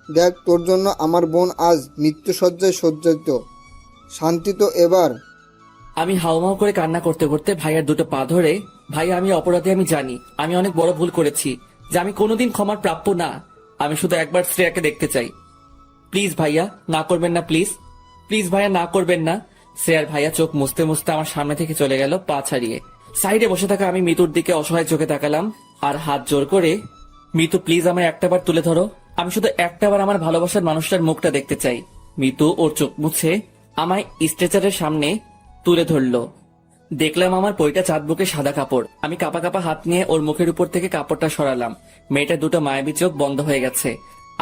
দেখ, তোর জন্য আমার বোন আজ মৃত্যুসজ্জায় সজ্জিত। শান্তি তো এবার। আমি হাউমাউ করে কান্না করতে করতে ভাইয়ার দুটো পা ধরে, ভাইয়া, আমি অপরাধী, আমি জানি আমি অনেক বড় ভুল করেছি, যে আমি কোনোদিন ক্ষমার প্রাপ্য না। আমি শুধু একবার শ্রেয়াকে দেখতে চাই। প্লিজ ভাইয়া, না করবেন না, প্লিজ প্লিজ ভাইয়া, না করবেন না। শ্রেয়ার ভাইয়া চোখ মুছতে মুছতে আমার সামনে থেকে চলে গেল পা ছাড়িয়ে। সাইডে বসে থাকা আমি মিতুর দিকে অসহায় চোখে তাকালাম আর হাত জোর করে, মিতু প্লিজ আমায় একটাবার তুলে ধরো। আমি শুধু একটাবার আমার ভালোবাসার মানুষটার মুখটা দেখতে চাই। মিতু ওর চোখ মুছে আমায় স্ট্রেচারের সামনে তুলে ধরলো। দেখলাম আমার পৈটা চাঁদ বুকে সাদা কাপড়। আমি কাপা কাপা হাত নিয়ে ওর মুখের উপর থেকে কাপড়টা সরালাম। মেয়েটার দুটো মায়াবী চোখ বন্ধ হয়ে গেছে।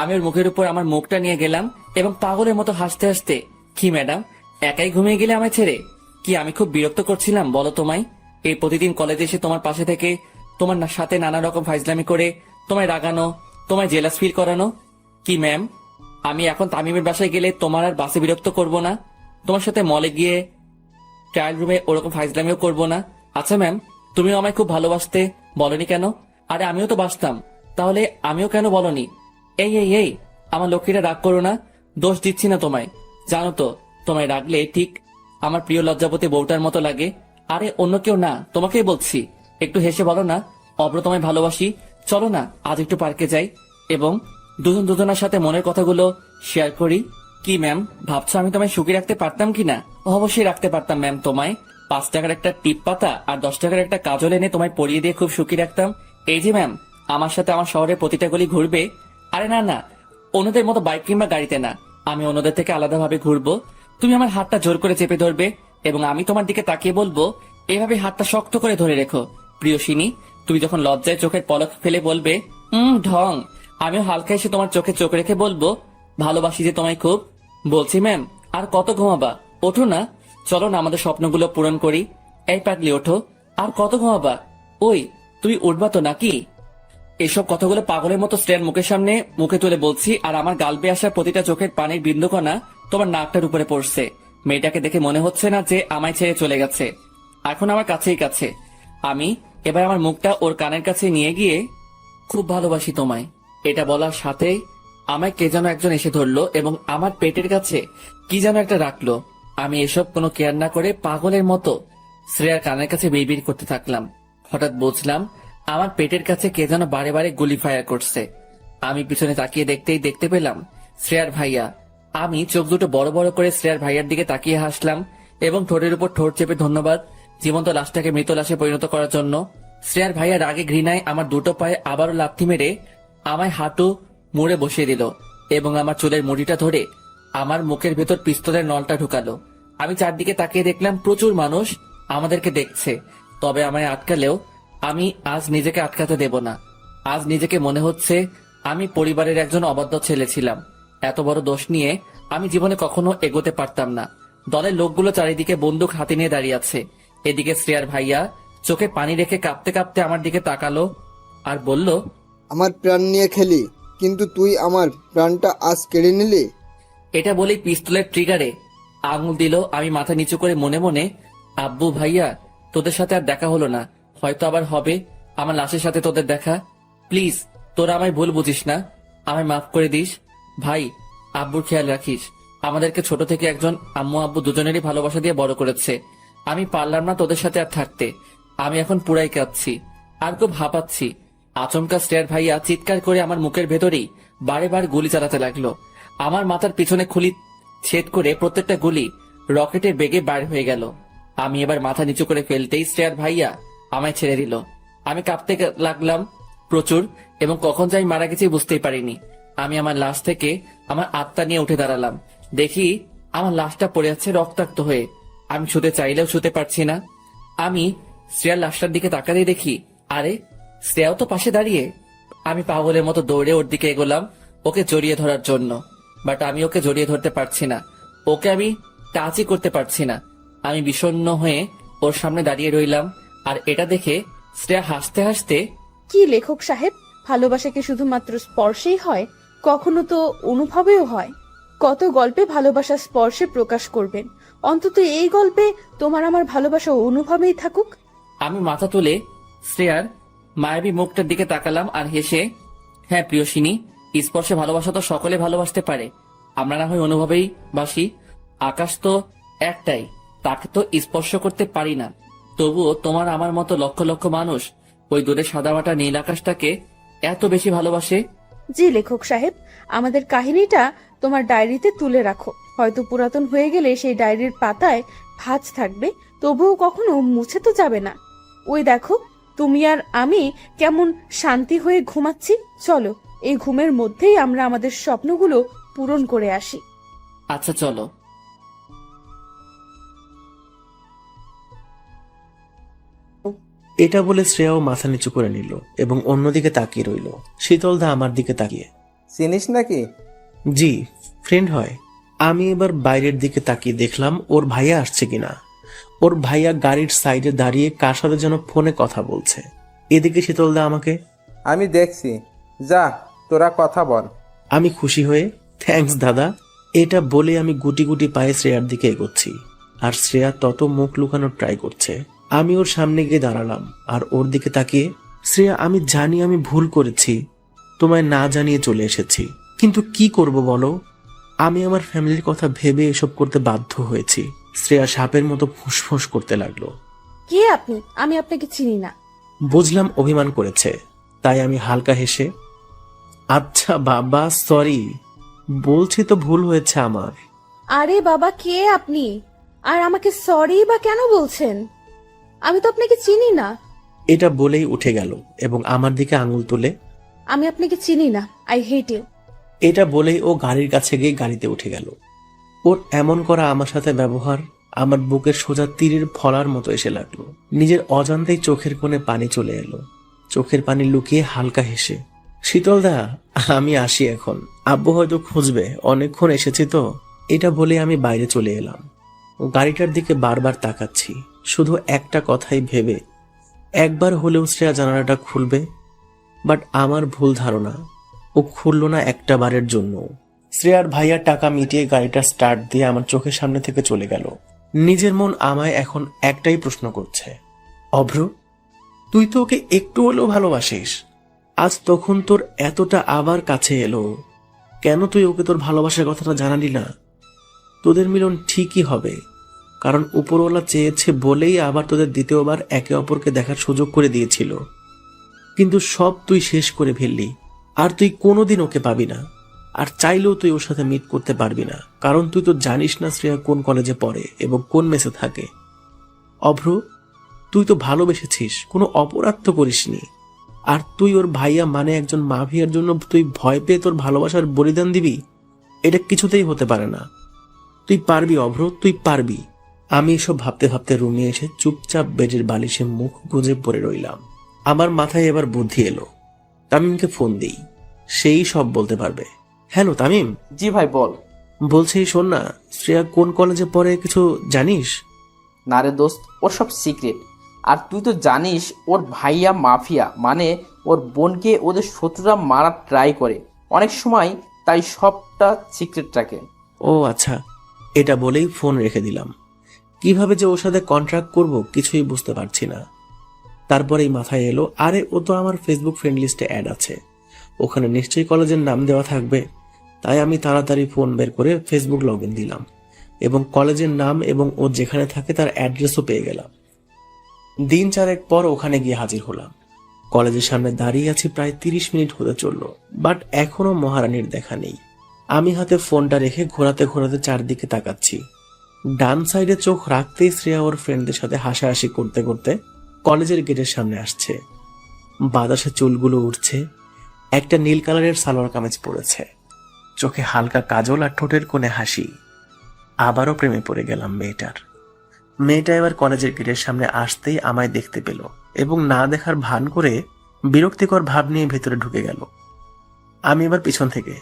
আমি ওর মুখের উপর আমার মুখটা নিয়ে গেলাম এবং পাগলের মতো হাসতে হাসতে, কি ম্যাডাম, একাই ঘুমিয়ে গেলে আমায় ছেড়ে? কি আমি খুব বিরক্ত করছিলাম বলো তোমায়? এই প্রতিদিন কলেজে এসে তোমার পাশে থেকে তোমার সাথে নানা রকম ফাইজলামি করে তোমায় রাগানো, তোমায় জেলাস ফিল করানো। কি ম্যাম, আমি এখন তামিমের বাসায় গেলে তোমার আর বাসে বিরক্ত করব না? তোমার সাথে মলে গিয়ে ট্রায়াল রুমে ওরকম ফাইজলামিও করব না? আচ্ছা ম্যাম, তুমিও আমায় খুব ভালোবাসতে, বলনি কেন? আরে আমিও তো বাসতাম, তাহলে আমিও কেন বলনি? এই এই এই আমার লক্ষ্মীরা, রাগ করো না, দোষ দিচ্ছি না তোমায়। জানো তো, তোমায় রাগলে ঠিক আমার প্রিয় লজ্জাপতি বউটার মতো লাগে। আরে অন্য কেউ না, তোমাকেই বলছি। একটু হেসে বলো না, অব্র তোমায় ভালোবাসি, চলো না আজ একটু পার্কে যাই এবং দুজনের সাথে মনের কথাগুলো শেয়ার করি। কি ম্যাম, ভাবছো আমি তোমায় সুখী রাখতে পারতাম কিনা? অবশ্যই রাখতে পারতাম ম্যাম। তোমায় 5 টাকার একটা টিপ পাতা আর 10 টাকার একটা কাজল এনে তোমায় পরিয়ে দিয়ে খুব সুখী রাখতাম। এই যে ম্যাম, আমার সাথে আমার শহরের প্রতিটা গলি ঘুরবে। আরে না না, অন্যদের মতো বাইক কিংবা গাড়িতে না, আমি অন্যদের থেকে আলাদাভাবে ঘুরবো। তুমি আমার হাতটা জোর করে চেপে ধরবে এবং আমি তোমার দিকে তাকিয়ে বলবো, এভাবে হাতটা শক্ত করে ধরে রেখো প্রিয়সিনী। তুমি যখন লজ্জায় চোখের পলক ফেলে বলবে ঢং, আমিও হালকা এসে তোমার চোখে চোখ রেখে বলবো, ভালোবাসি যে তোমায় খুব। বলছি ম্যাম, আর কত ঘুমাবা? ওঠো না, চলো না আমাদের স্বপ্নগুলো পূরণ করি। এই পাগলি, ওঠো, আর কত ঘুমাবা? ওই তুমি উঠবা তো নাকি? এসব কথাগুলো পাগলের মতো শ্রেয়ার মুখের সামনে মুখে তুলে বলছি, আর আমার গাল বেয়ে আসা প্রতিটা চোখের পানির বিন্দুকণা তোমার নাকটার উপরে পড়ছে। মেয়েটাকে দেখে মনে হচ্ছে না যে আমায় ছেড়ে চলে গেছে, এখন আমার কাছেই কাছে। আমি এবার আমার মুখটা ওর কানের কাছে নিয়ে গিয়ে, খুব ভালোবাসি তোমায়, এটা বলার সাথেই আমায় কে যেন একজন এসে ধরলো এবং আমার পেটের কাছে কি যেন একটা রাখলো। আমি এসব কোনো কেয়ার না করে পাগলের মতো শ্রেয়ার কানের কাছে বিড়বিড় করতে থাকলাম। হঠাৎ বুঝলাম আমার পেটের কাছে কে যেন বারে বারে গুলি ফায়ার করছে। আমি পিছনে তাকিয়ে দেখতেই দেখতে পেলাম শ্রেয়ার ভাইয়া। আমি চোখ দুটো বড় বড় করে শ্রেয়ার ভাইয়ার দিকে তাকিয়ে হাসলাম এবং ঠোঁটের উপর ঠোঁট চেপে ধন্যবাদ জীবন্ত লাশটাকে মৃত লাশে পরিণত করার জন্য। শ্রেয়ার ভাইয়া রাগে ঘৃণায় আমার দুটো পায়ে আবারও লাথি মেরে আমায় হাঁটু মুড়ে বসিয়ে দিল এবং আমার চুলের মুড়িটা ধরে আমার মুখের ভেতর পিস্তলের নলটা ঢুকালো। আমি চারদিকে তাকিয়ে দেখলাম প্রচুর মানুষ আমাদেরকে দেখছে, তবে আমায় আটকালেও আমি আজ নিজেকে আটকাতে দেব না। আজ নিজেকে মনে হচ্ছে আমি পরিবারের একজন অবাধ্য ছেলে ছিলাম। এত বড় দোষ নিয়ে আমি জীবনে কখনো এগোতে পারতাম না। দলের লোকগুলো চারিদিকে বন্দুক হাতে নিয়ে দাঁড়িয়ে আছে। এদিকে শ্রেয়ার ভাইয়া চোখে পানি রেখে কাঁপতে কাঁপতে আমার দিকে তাকালো আর বলল, আমার প্রাণ নিয়ে খেলি, কিন্তু তুই আমার প্রাণটা আজ কেড়ে নিলি। এটা বলেই পিস্তলের ট্রিগারে আঙুল দিল। আমি মাথা নিচু করে মনে মনে, আব্বু ভাইয়া তোদের সাথে আর দেখা হলো না, হয়তো আবার হবে আমার লাশের সাথে তোদের দেখা। প্লিজ তোরা আমায় ভুল বুঝিস না, আমায় মাফ করে দিস। ভাই আব্বুর খেয়াল রাখিস। আমাদেরকে ছোট থেকে একজন আম্মু আব্বু দুজনেরই ভালোবাসা দিয়ে বড় করেছে। আমি পারলাম না তোদের সাথে আর থাকতে। আমি এখন পুরাই কাঁদছি আর খুব হাঁপাচ্ছি। আচমকা শ্রেয়ার ভাইয়া চিৎকার করে আমার মুখের ভেতরেই বারে বার গুলি চালাতে লাগলো। আমার মাথার পিছনে খুলি ছেদ করে প্রত্যেকটা গুলি রকেটের বেগে বাইর হয়ে গেল। আমি এবার মাথা নিচু করে ফেলতেই শ্রেয়ার ভাইয়া আমায় ছেড়ে দিল। আমি কাঁপতে লাগলাম প্রচুর, এবং কখন যে আমি মারা গেছি বুঝতেই পারিনি। আমি আমার লাশ থেকে আমার আত্মা নিয়ে উঠে দাঁড়ালাম। দেখি আমার লাশটা পড়ে আছে রক্তাক্ত হয়ে। আমি শুতে চাইলেও শুতে পারছি না। আমি শ্রেয়ার লাশটার দিকে তাকাতেই দেখি, আরে শ্রেয়াও তো পাশে দাঁড়িয়ে। আমি পাগলের মতো দৌড়ে ওর দিকে এগোলাম ওকে জড়িয়ে ধরার জন্য, বাট আমি ওকে জড়িয়ে ধরতে পারছি না। ওকে আমি টাচই করতে পারছি না। আমি বিষণ্ণ হয়ে ওর সামনে দাঁড়িয়ে রইলাম। আর এটা দেখে শ্রেয়া হাসতে হাসতে, কি লেখক সাহেব, ভালোবাসা কি শুধুমাত্র স্পর্শেই হয়? কখনো তো অনুভবেও হয়। কত গল্পে ভালোবাসা স্পর্শে প্রকাশ করবেন, অন্তত এই গল্পে তোমার আমার ভালোবাসা অনুভবেই থাকুক। আমি মাথা তুলে শ্রেয়ার মায়াবী মুখটার দিকে তাকালাম আর হেসে, হ্যাঁ প্রিয়সিনী, স্পর্শে ভালোবাসা তো সকলে ভালোবাসতে পারে। আমরা না হয় অনুভবেই বাসি। আকাশ তো একটাই, তাকে তো স্পর্শ করতে পারি না। তবুও তোমার আমার মতো লক্ষ লক্ষ মানুষ ওই দূরে সাদামাটা নীল আকাশটাকে এত বেশি ভালোবাসে। জি লেখক সাহেব, আমাদের কাহিনীটা তোমার ডায়েরিতে তুলে রাখো। হয়তো পুরাতন হয়ে গেলে সেই ডায়েরির পাতায় ভাঁজ থাকবে, তবুও কখনো মুছে তো যাবে না। ওই দেখো, তুমি আর আমি কেমন শান্তি হয়ে ঘুমাচ্ছি। চলো, এই ঘুমের মধ্যেই আমরা আমাদের স্বপ্নগুলো পূরণ করে আসি। আচ্ছা চলো। এটা বলে শ্রেয়াও মাথা নিচু করে নিল এবং অন্যদিকে তাকিয়ে রইল। শীতলদা আমার দিকে তাকিয়ে, চিনিস নাকি? জি, ফ্রেন্ড হয়। আমি এবার বাইরের দিকে তাকিয়ে দেখলাম ওর ভাইয়া আসছে কিনা। ওর ভাইয়া গাড়ির সাইডে দাঁড়িয়ে কার সাথে যেন ফোনে কথা বলছে। এদিকে শীতলদা আমাকে, আমি দেখছি, যা তোরা কথা বল। আমি খুশি হয়ে, থ্যাঙ্কস দাদা। এটা বলে আমি গুটি গুটি পায়ে শ্রেয়ার দিকে এগোচ্ছি, আর শ্রেয়া তত মুখ লুকানোর ট্রাই করছে। আমি ওর সামনে গিয়ে দাঁড়ালাম আর ওর দিকে তাকিয়ে, শ্রেয়া আমি জানি আমি ভুল করেছি, তোমায় না জানিয়ে চলে এসেছি, কিন্তু কি করব বলো? আমি আমার ফ্যামিলির কথা ভেবে এসব করতে বাধ্য হয়েছি। শ্রেয়া সাপের মতো ফুসফুস করতে লাগলো। কে আপনি? আমি আপনাকে চিনি না। বুঝলাম অভিমান করেছে, তাই আমি হালকা হেসে, আচ্ছা বাবা সরি, বলছি তো ভুল হয়েছে আমার। আরে বাবা, কে আপনি? আর আমাকে সরি বা কেন বলছেন? আমি তো আপনাকে চিনি না। এটা বলেই উঠে গেল এবং আমার দিকে আঙুল তুলে, আমি আপনাকে চিনি না, আই হেট ইউ। এটা বলেই ও গাড়ির কাছে গিয়ে গাড়িতে উঠে গেল। ওর এমন করা আমার সাথে ব্যবহার আমার বুকের সোজা তীরের ফলার মতো এসে লাগলো। নিজের অজান্তেই চোখের কোণে পানি চলে এলো। চোখের পানি লুকিয়ে হালকা হেসে, শীতলদা আমি আসি এখন, আব্বু হয়তো খুঁজবে, অনেকক্ষণ এসেছি তো। এটা বলে আমি বাইরে চলে এলাম। গাড়িটার দিকে বারবার তাকাচ্ছি, শুধু একটা কথাই ভেবে, একবার হলেও শ্রেয়া জানালাটা খুলবে। বাট আমার ভুল ধারণা, ও খুলল না একটা বারের জন্য। শ্রেয়ার ভাইয়া টাকা মিটিয়ে গাড়িটা স্টার্ট দিয়ে আমার চোখের সামনে থেকে চলে গেল। নিজের মন আমায় এখন একটাই প্রশ্ন করছে, অভ্র তুই তো ওকে একটু হলেও ভালোবাসিস, আজ তখন তোর এতটা আবার কাছে এলো, কেন তুই ওকে তোর ভালোবাসার কথাটা জানালি না? তোদের মিলন ঠিকই হবে, কারণ উপরওয়ালা চেয়েছে বলেই আবার তোদের দ্বিতীয়বার একে অপরকে দেখার সুযোগ করে দিয়েছিল। কিন্তু সব তুই শেষ করে ফেললি, আর তুই কোনোদিন ওকে পাবি না, আর চাইলেও তুই ওর সাথে মিট করতে পারবি না, কারণ তুই তো জানিস না শ্রেয়া কোন কলেজে পড়ে এবং কোন মেসে থাকে। অভ্র তুই তো ভালোবেসেছিস, কোনো অপরাধ তো করিসনি, আর তুই ওর ভাইয়া মানে একজন মাফিয়ার জন্য তুই ভয় পেয়ে তোর ভালোবাসার বলিদান দিবি? এটা কিছুতেই হতে পারে না। তুই পারবি অভ্র, তুই পারবি। আমি এসব ভাবতে ভাবতে রুমে এসে চুপচাপ বেডের বালিশে মুখ গুজে পড়ে রইলাম। আমার মাথায় এবার বুদ্ধি এলো, তামিমকে ফোন দেই, সেই সব বলতে পারবে। হ্যালো তামিম। জি ভাই বল। বলছি শোন না, শ্রেয়া কোন কলেজে পড়ে কিছু জানিস? না রে দোস্ত, ওর সব সিক্রেট। আর তুই তো জানিস ওর ভাইয়া মাফিয়া, মানে ওর বোনকে ওদের শত্রুরা মারার ট্রাই করে অনেক সময়, তাই সবটা সিক্রেট রাখে। ও আচ্ছা, এটা বলেই ফোন রেখে দিলাম। কিভাবে যে ওর সাথে কন্ট্রাক্ট করব কিছুই বুঝতে পারছি না। তারপরেই মাথায় এলো, আরে ও তো আমার ফেসবুক ফ্রেন্ড লিস্টে অ্যাড আছে, ওখানে নিশ্চয়ই কলেজের নাম দেওয়া থাকবে। তাই আমি তাড়াতাড়ি ফোন বের করে ফেসবুক লগ ইন দিলাম এবং কলেজের নাম এবং ও যেখানে থাকে তার অ্যাড্রেসও পেয়ে গেলাম। দিন 4 পর ওখানে গিয়ে হাজির হলাম। কলেজের সামনে দাঁড়িয়ে আছি, প্রায় 30 মিনিট হতে চললো, বাট এখনো মহারানীর দেখা নেই। আমি হাতে ফোনটা রেখে ঘোরাতে ঘোরাতে চারদিকে তাকাচ্ছি। ডান সাইডে চোখ রাখতেই শ্রেয়া ওর ফ্রেন্ডদের সাথে হাসাহাসি করতে করতে কলেজের গেটের সামনে আসছে। বাতাসে চুলগুলো উঠছে, একটা নীল কালারের সালোয়ার কামিজ পরেছে, চোখে হালকা কাজল আর ঠোঁটের কোণে হাসি। আবারও প্রেমে পড়ে গেলাম মেয়েটার। মেয়েটা এবার কলেজের গেটের সামনে আসতেই আমায় দেখতে পেল এবং না দেখার ভান করে বিরক্তিকর ভাব নিয়ে ভেতরে ঢুকে গেল। আমি এবার পিছন থেকে,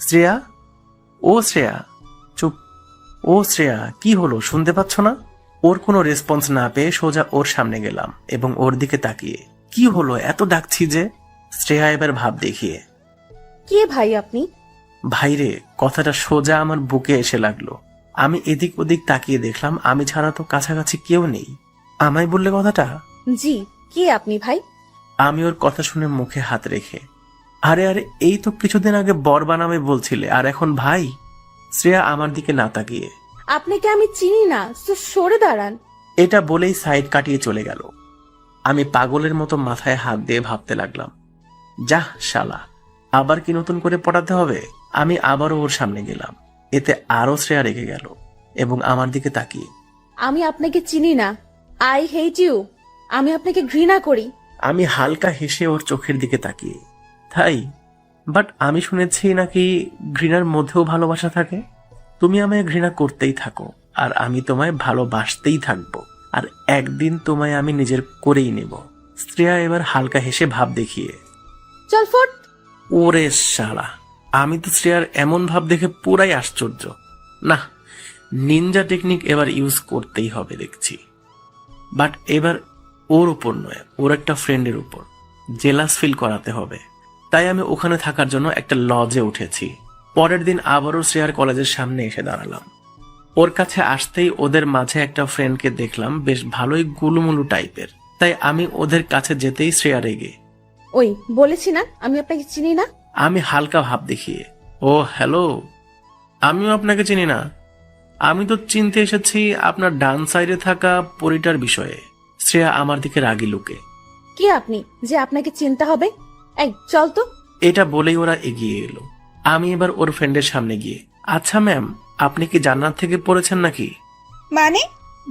শ্রেয়া, ও শ্রেয়া, চুপ, ও শ্রেয়া, কি হলো শুনতে পাচ্ছ না? ওর কোনো রেসপন্স না পেয়ে সোজা ওর সামনে গেলাম এবং ওর দিকে তাকিয়ে, কি হলো এত ডাকছি যে? শ্রেয়া এবার ভাব দেখিয়ে, কে ভাই আপনি? ভাইরে, কথাটা সোজা আমার বুকে এসে লাগলো। আমি এদিক ওদিক তাকিয়ে দেখলাম আমি ছাড়া তো কাছাকাছি কেউ নেই। আমায় বললে কথাটা? জি, কে আপনি ভাই? আমি ওর কথা শুনে মুখে হাত রেখে, আরে আরে, এই তো কিছুদিন আগে বর বানামে বলছিলে, আর এখন ভাই? শ্রেয়া আমার দিকে না তাকিয়ে, আপনাকে আমি চিনি না, তো সরে দাঁড়ান। এটা বলেই সাইড কাটিয়ে চলে গেল। আমি পাগলের মতো মাথায় হাত দিয়ে ভাবতে লাগলাম, যাহ শালা, আবার কি নতুন করে পড়াতে হবে? আমি আবারও ওর সামনে গেলাম, এতে আরো শ্রেয়া রেগে গেল এবং আমার দিকে তাকিয়ে, আমি আপনাকে চিনি না, আই হেট ইউ, আমি আপনাকে ঘৃণা করি। আমি হালকা হেসে ওর চোখের দিকে তাকিয়ে, তাই? বাট আমি শুনেছি নাকি ঘৃণার মধ্যেও ভালোবাসা থাকে। তুমি আমায় ঘৃণা করতেই থাকো আর আমি তোমায় ভালোবাসতেই থাকবো, আর একদিন তোমায় আমি নিজের করেই নেব। শ্রেয়া এবার হালকা হেসে ভাব দেখিয়ে, চল ফট। ওরে শালা, আমি তো শ্রেয়ার এমন ভাব দেখে পুরাই আশ্চর্য। না, নিনজা টেকনিক এবার ইউজ করতেই হবে দেখছি। বাট এবার ওর উপর নয়, ওর একটা ফ্রেন্ডের উপর জেলাস ফিল করাতে হবে। তাই আমি ওখানে থাকার জন্য একটা লজে উঠেছি। পরের দিন আবারও শ্রেয়ার কলেজের সামনে এসে দাঁড়ালাম। ওর কাছে আসতেই ওদের মাঝে একটা ফ্রেন্ডকে দেখলাম, বেশ ভালোই গুলুমুলু টাইপের। তাই আমি ওদের কাছে যেতেই শ্রেয়া রেগে, ওই বলেছি না আমি আপনাকে চিনি না। আমি হালকা ভাব দেখিয়ে, ও হ্যালো, আমিও আপনাকে চিনি না। আমি তো চিনতে এসেছি আপনার ডান সাইডে থাকা পরিটার বিষয়ে। শ্রেয়া আমার দিকে রাগি লুকে, কে আপনি যে আপনাকে চিনতে হবে? এই চল তো। এটা বলেই ওরা এগিয়ে এলো। আমি এবার ওর ফ্রেন্ডের সামনে গিয়ে, আচ্ছা ম্যাম, আপনি কি জান্নাত থেকে পড়েছেন নাকি? মানে?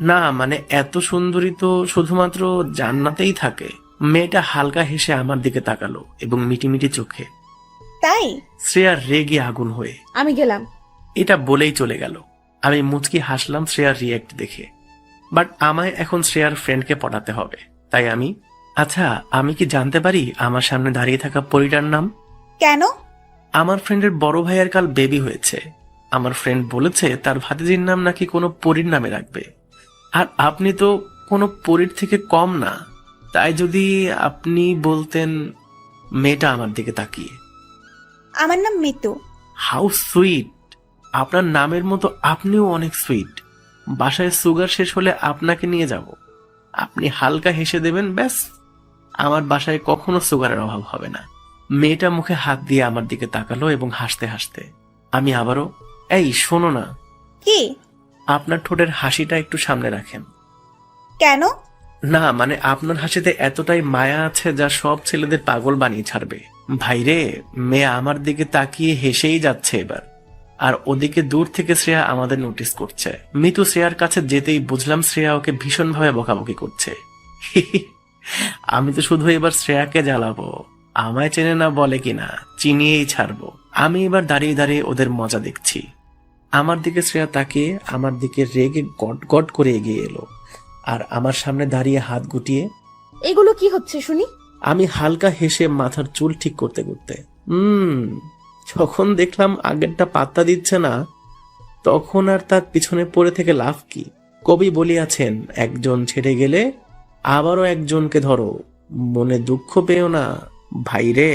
না মানে এত সুন্দরী তো শুধুমাত্র জান্নাতেই থাকে। মেয়েটা হালকা হেসে আমার দিকে তাকালো এবং মিটিমিটি চোখে। তাই? শ্রেয়া রেগে আগুন হয়ে, আমি গেলাম। এটা বলেই চলে গেল। আমি মুচকি হাসলাম শ্রেয়ার রিয়েক্ট দেখে। বাট আমায় এখন শ্রেয়ার ফ্রেন্ডকে পটাতে হবে। তাই আমি, আচ্ছা আমি কি জানতে পারি আমার সামনে দাঁড়িয়ে থাকা পরিটার নাম? কেন? আমার ফ্রেন্ডের বড় ভাইয়ের কাল বেবি হয়েছে। আমার ফ্রেন্ড বলেছে তার ভাতিজির নাম নাকি কোনো পরীর নামে রাখবে। আর আপনি তো কোনো পরীর থেকে কম না, তাই যদি আপনি বলতেন। মেয়েটা আমার দিকে তাকিয়ে, আমার নাম মিতু। হাউ সুইট, আপনার নামের মতো আপনিও অনেক সুইট। বাসায় সুগার শেষ হলে আপনাকে নিয়ে যাব, আপনি হালকা হেসে দেবেন, ব্যাস আমার বাসায় কখনো সুগারের অভাব হবে না। মেয়েটা মুখে হাত দিয়ে আমার দিকে তাকালো এবং হাসতে হাসতে আমি আবারও, এই শোনো না, কি? আপনার ঠোঁটের হাসিটা একটু সামনে রাখেন। কেন? না মানে আপনার হাসিতে এতটাই মায়া আছে যা সব ছেলেদের পাগল বানিয়ে ছাড়বে। ভাইরে, মেয়ে আমার দিকে তাকিয়ে হেসেই যাচ্ছে এবার, আর ওদিকে দূর থেকে শ্রেয়া আমাদের নোটিস করছে। মিতু শ্রেয়ার কাছে যেতেই বুঝলাম শ্রেয়া ওকে ভীষণভাবে বকাবকি করছে। আমি তো শুধু এবার শ্রেয়াকে জ্বালাবো, আমায় চেনে না বলে কিনা, চিনিয়েই ছাড়বো। আমি এবার দাঁড়িয়ে দাঁড়িয়ে ওদের মজা দেখছি। আমার দিকে শ্রেয়া তাকিয়ে আমার দিকে রেগে গট গট করে এগিয়ে এলো আর আমার সামনে দাঁড়িয়ে হাত গুটিয়ে, এগুলো কি হচ্ছে শুনি? আমি হালকা হেসে মাথার চুল ঠিক করতে করতে, যখন দেখলাম আগেরটা পাত্তা দিচ্ছে না, তখন আর তার পিছনে পড়ে থেকে লাভ কি? কবি বলিয়াছেন, একজন ছেড়ে গেলে আবারও একজনকে ধরো, মনে দুঃখ পেও না ভাইরে।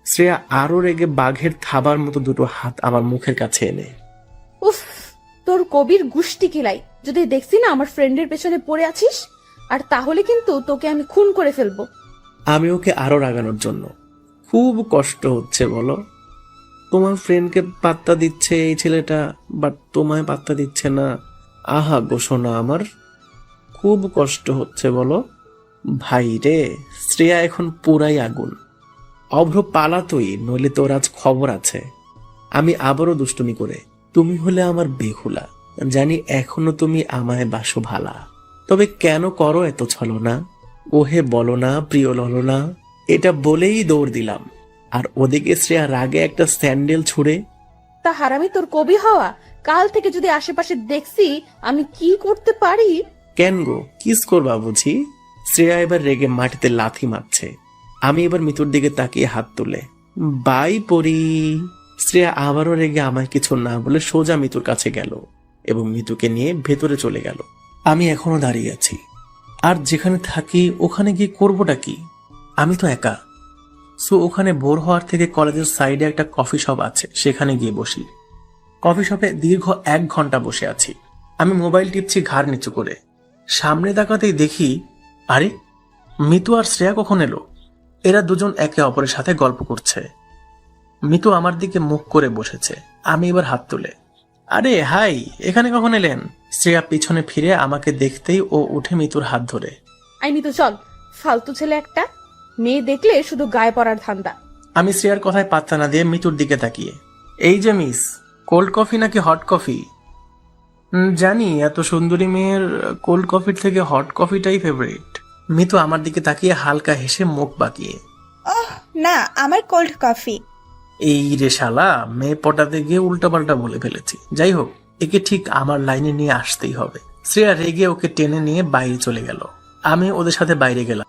শ্রেয়া আরো রেগে বাঘের থাবার মতো দুটো হাত আমার মুখের কাছে এনে, উফ, তোর কবির গুষ্টি কিলাই। যদি দেখছি না আমার ফ্রেন্ডের পেছনে পড়ে আছিস, আর তাহলে কিন্তু তোকে আমি খুন করে ফেলবো। আমি ওকে আরো রাগানোর জন্য, খুব কষ্ট হচ্ছে বলো, তোমার ফ্রেন্ডকে পাত্তা দিচ্ছে এই ছেলেটা, বাট তোমায় পাত্তা দিচ্ছে না। আহা গো সোনা আমার, খুব কষ্ট হচ্ছে বলো। ভাই রে, শ্রেয়া এখন পুরাই আগুন। অভ্র পালাতই, নইলে তোর আজ খবর আছে। আমি আবারও দুষ্টুমি করে, তুমি হলে আমার বেহুলা, জানি এখনো তুমি আমায় বাসো ভালা, তবে কেন করো এত ছলনা? ওহে বলো না প্রিয় ললনা। এটা বলেই দৌড় দিলাম, আর ওদিকে শ্রেয়া রাগে একটা স্যান্ডেল ছুঁড়ে। তা হারামি তোর কবি হওয়া, কাল থেকে যদি আশেপাশে দেখছি আমি কি করতে পারি। কেন গো, কিস করবা বুঝি? শ্রেয়া এবার রেগে মাটিতে লাথি মারছে। আমি এবার মিতুর দিকে তাকিয়ে হাত তুলে, বাই পরি। শ্রেয়া আবারও রেগে আমায় কিছু না বলে সোজা মিতুর কাছে গেল এবং মিতুকে নিয়ে ভেতরে চলে গেল। আমি এখনো দাঁড়িয়ে আছি, আর যেখানে থাকি ওখানে গিয়ে করবোটা কি? আমি তো একা। সো ওখানে বোর হওয়ার থেকে কলেজের সাইডে একটা কফি শপ আছে, সেখানে গিয়ে বসি। কফি শপে দীর্ঘ 1 ঘন্টা বসে আছি। আমি মোবাইল টিপছি ঘাড় নিচু করে। সামনে তাকাতেই দেখি, আরে মিতু আর শ্রেয়া কখন এলো? এরা দুজন একে অপরের সাথে গল্প করছে। মিতু আমার দিকে মুখ করে বসেছে। আমি এবার হাত তুলে, আরে হাই, এখানে কখন এলেন? শ্রেয়া পিছনে ফিরে আমাকে দেখতেই ও উঠে মিতুর হাত ধরে, আইনি তো চল, ফালতু ছেলে একটা, মেয়ে দেখলে শুধু গায়ে পড়ার ধান্দা। আমি শ্রেয়ার কথায় পাত্তা না দিয়ে মিতুর দিকে তাকিয়ে, এই যে মিস, কোল্ড কফি নাকি হট কফি? জানি এত সুন্দরী মেয়ের কোল্ড কফির থেকে হট কফিটাই ফেভারিট। মিতু আমার দিকে তাকিয়ে হালকা হেসে মুখ বাঁকিয়ে, ওহ না, আমার কোল্ড কফি। এই রে শালা, মেয়ে পটাতে গিয়ে উল্টাপাল্টা বলে ফেলেছি। যাই হোক, একে ঠিক আমার লাইনে নিয়ে আসতেই হবে। শ্রেয়া রেগে ওকে টেনে নিয়ে বাইরে চলে গেল। আমি ওদের সাথে বাইরে গেলাম।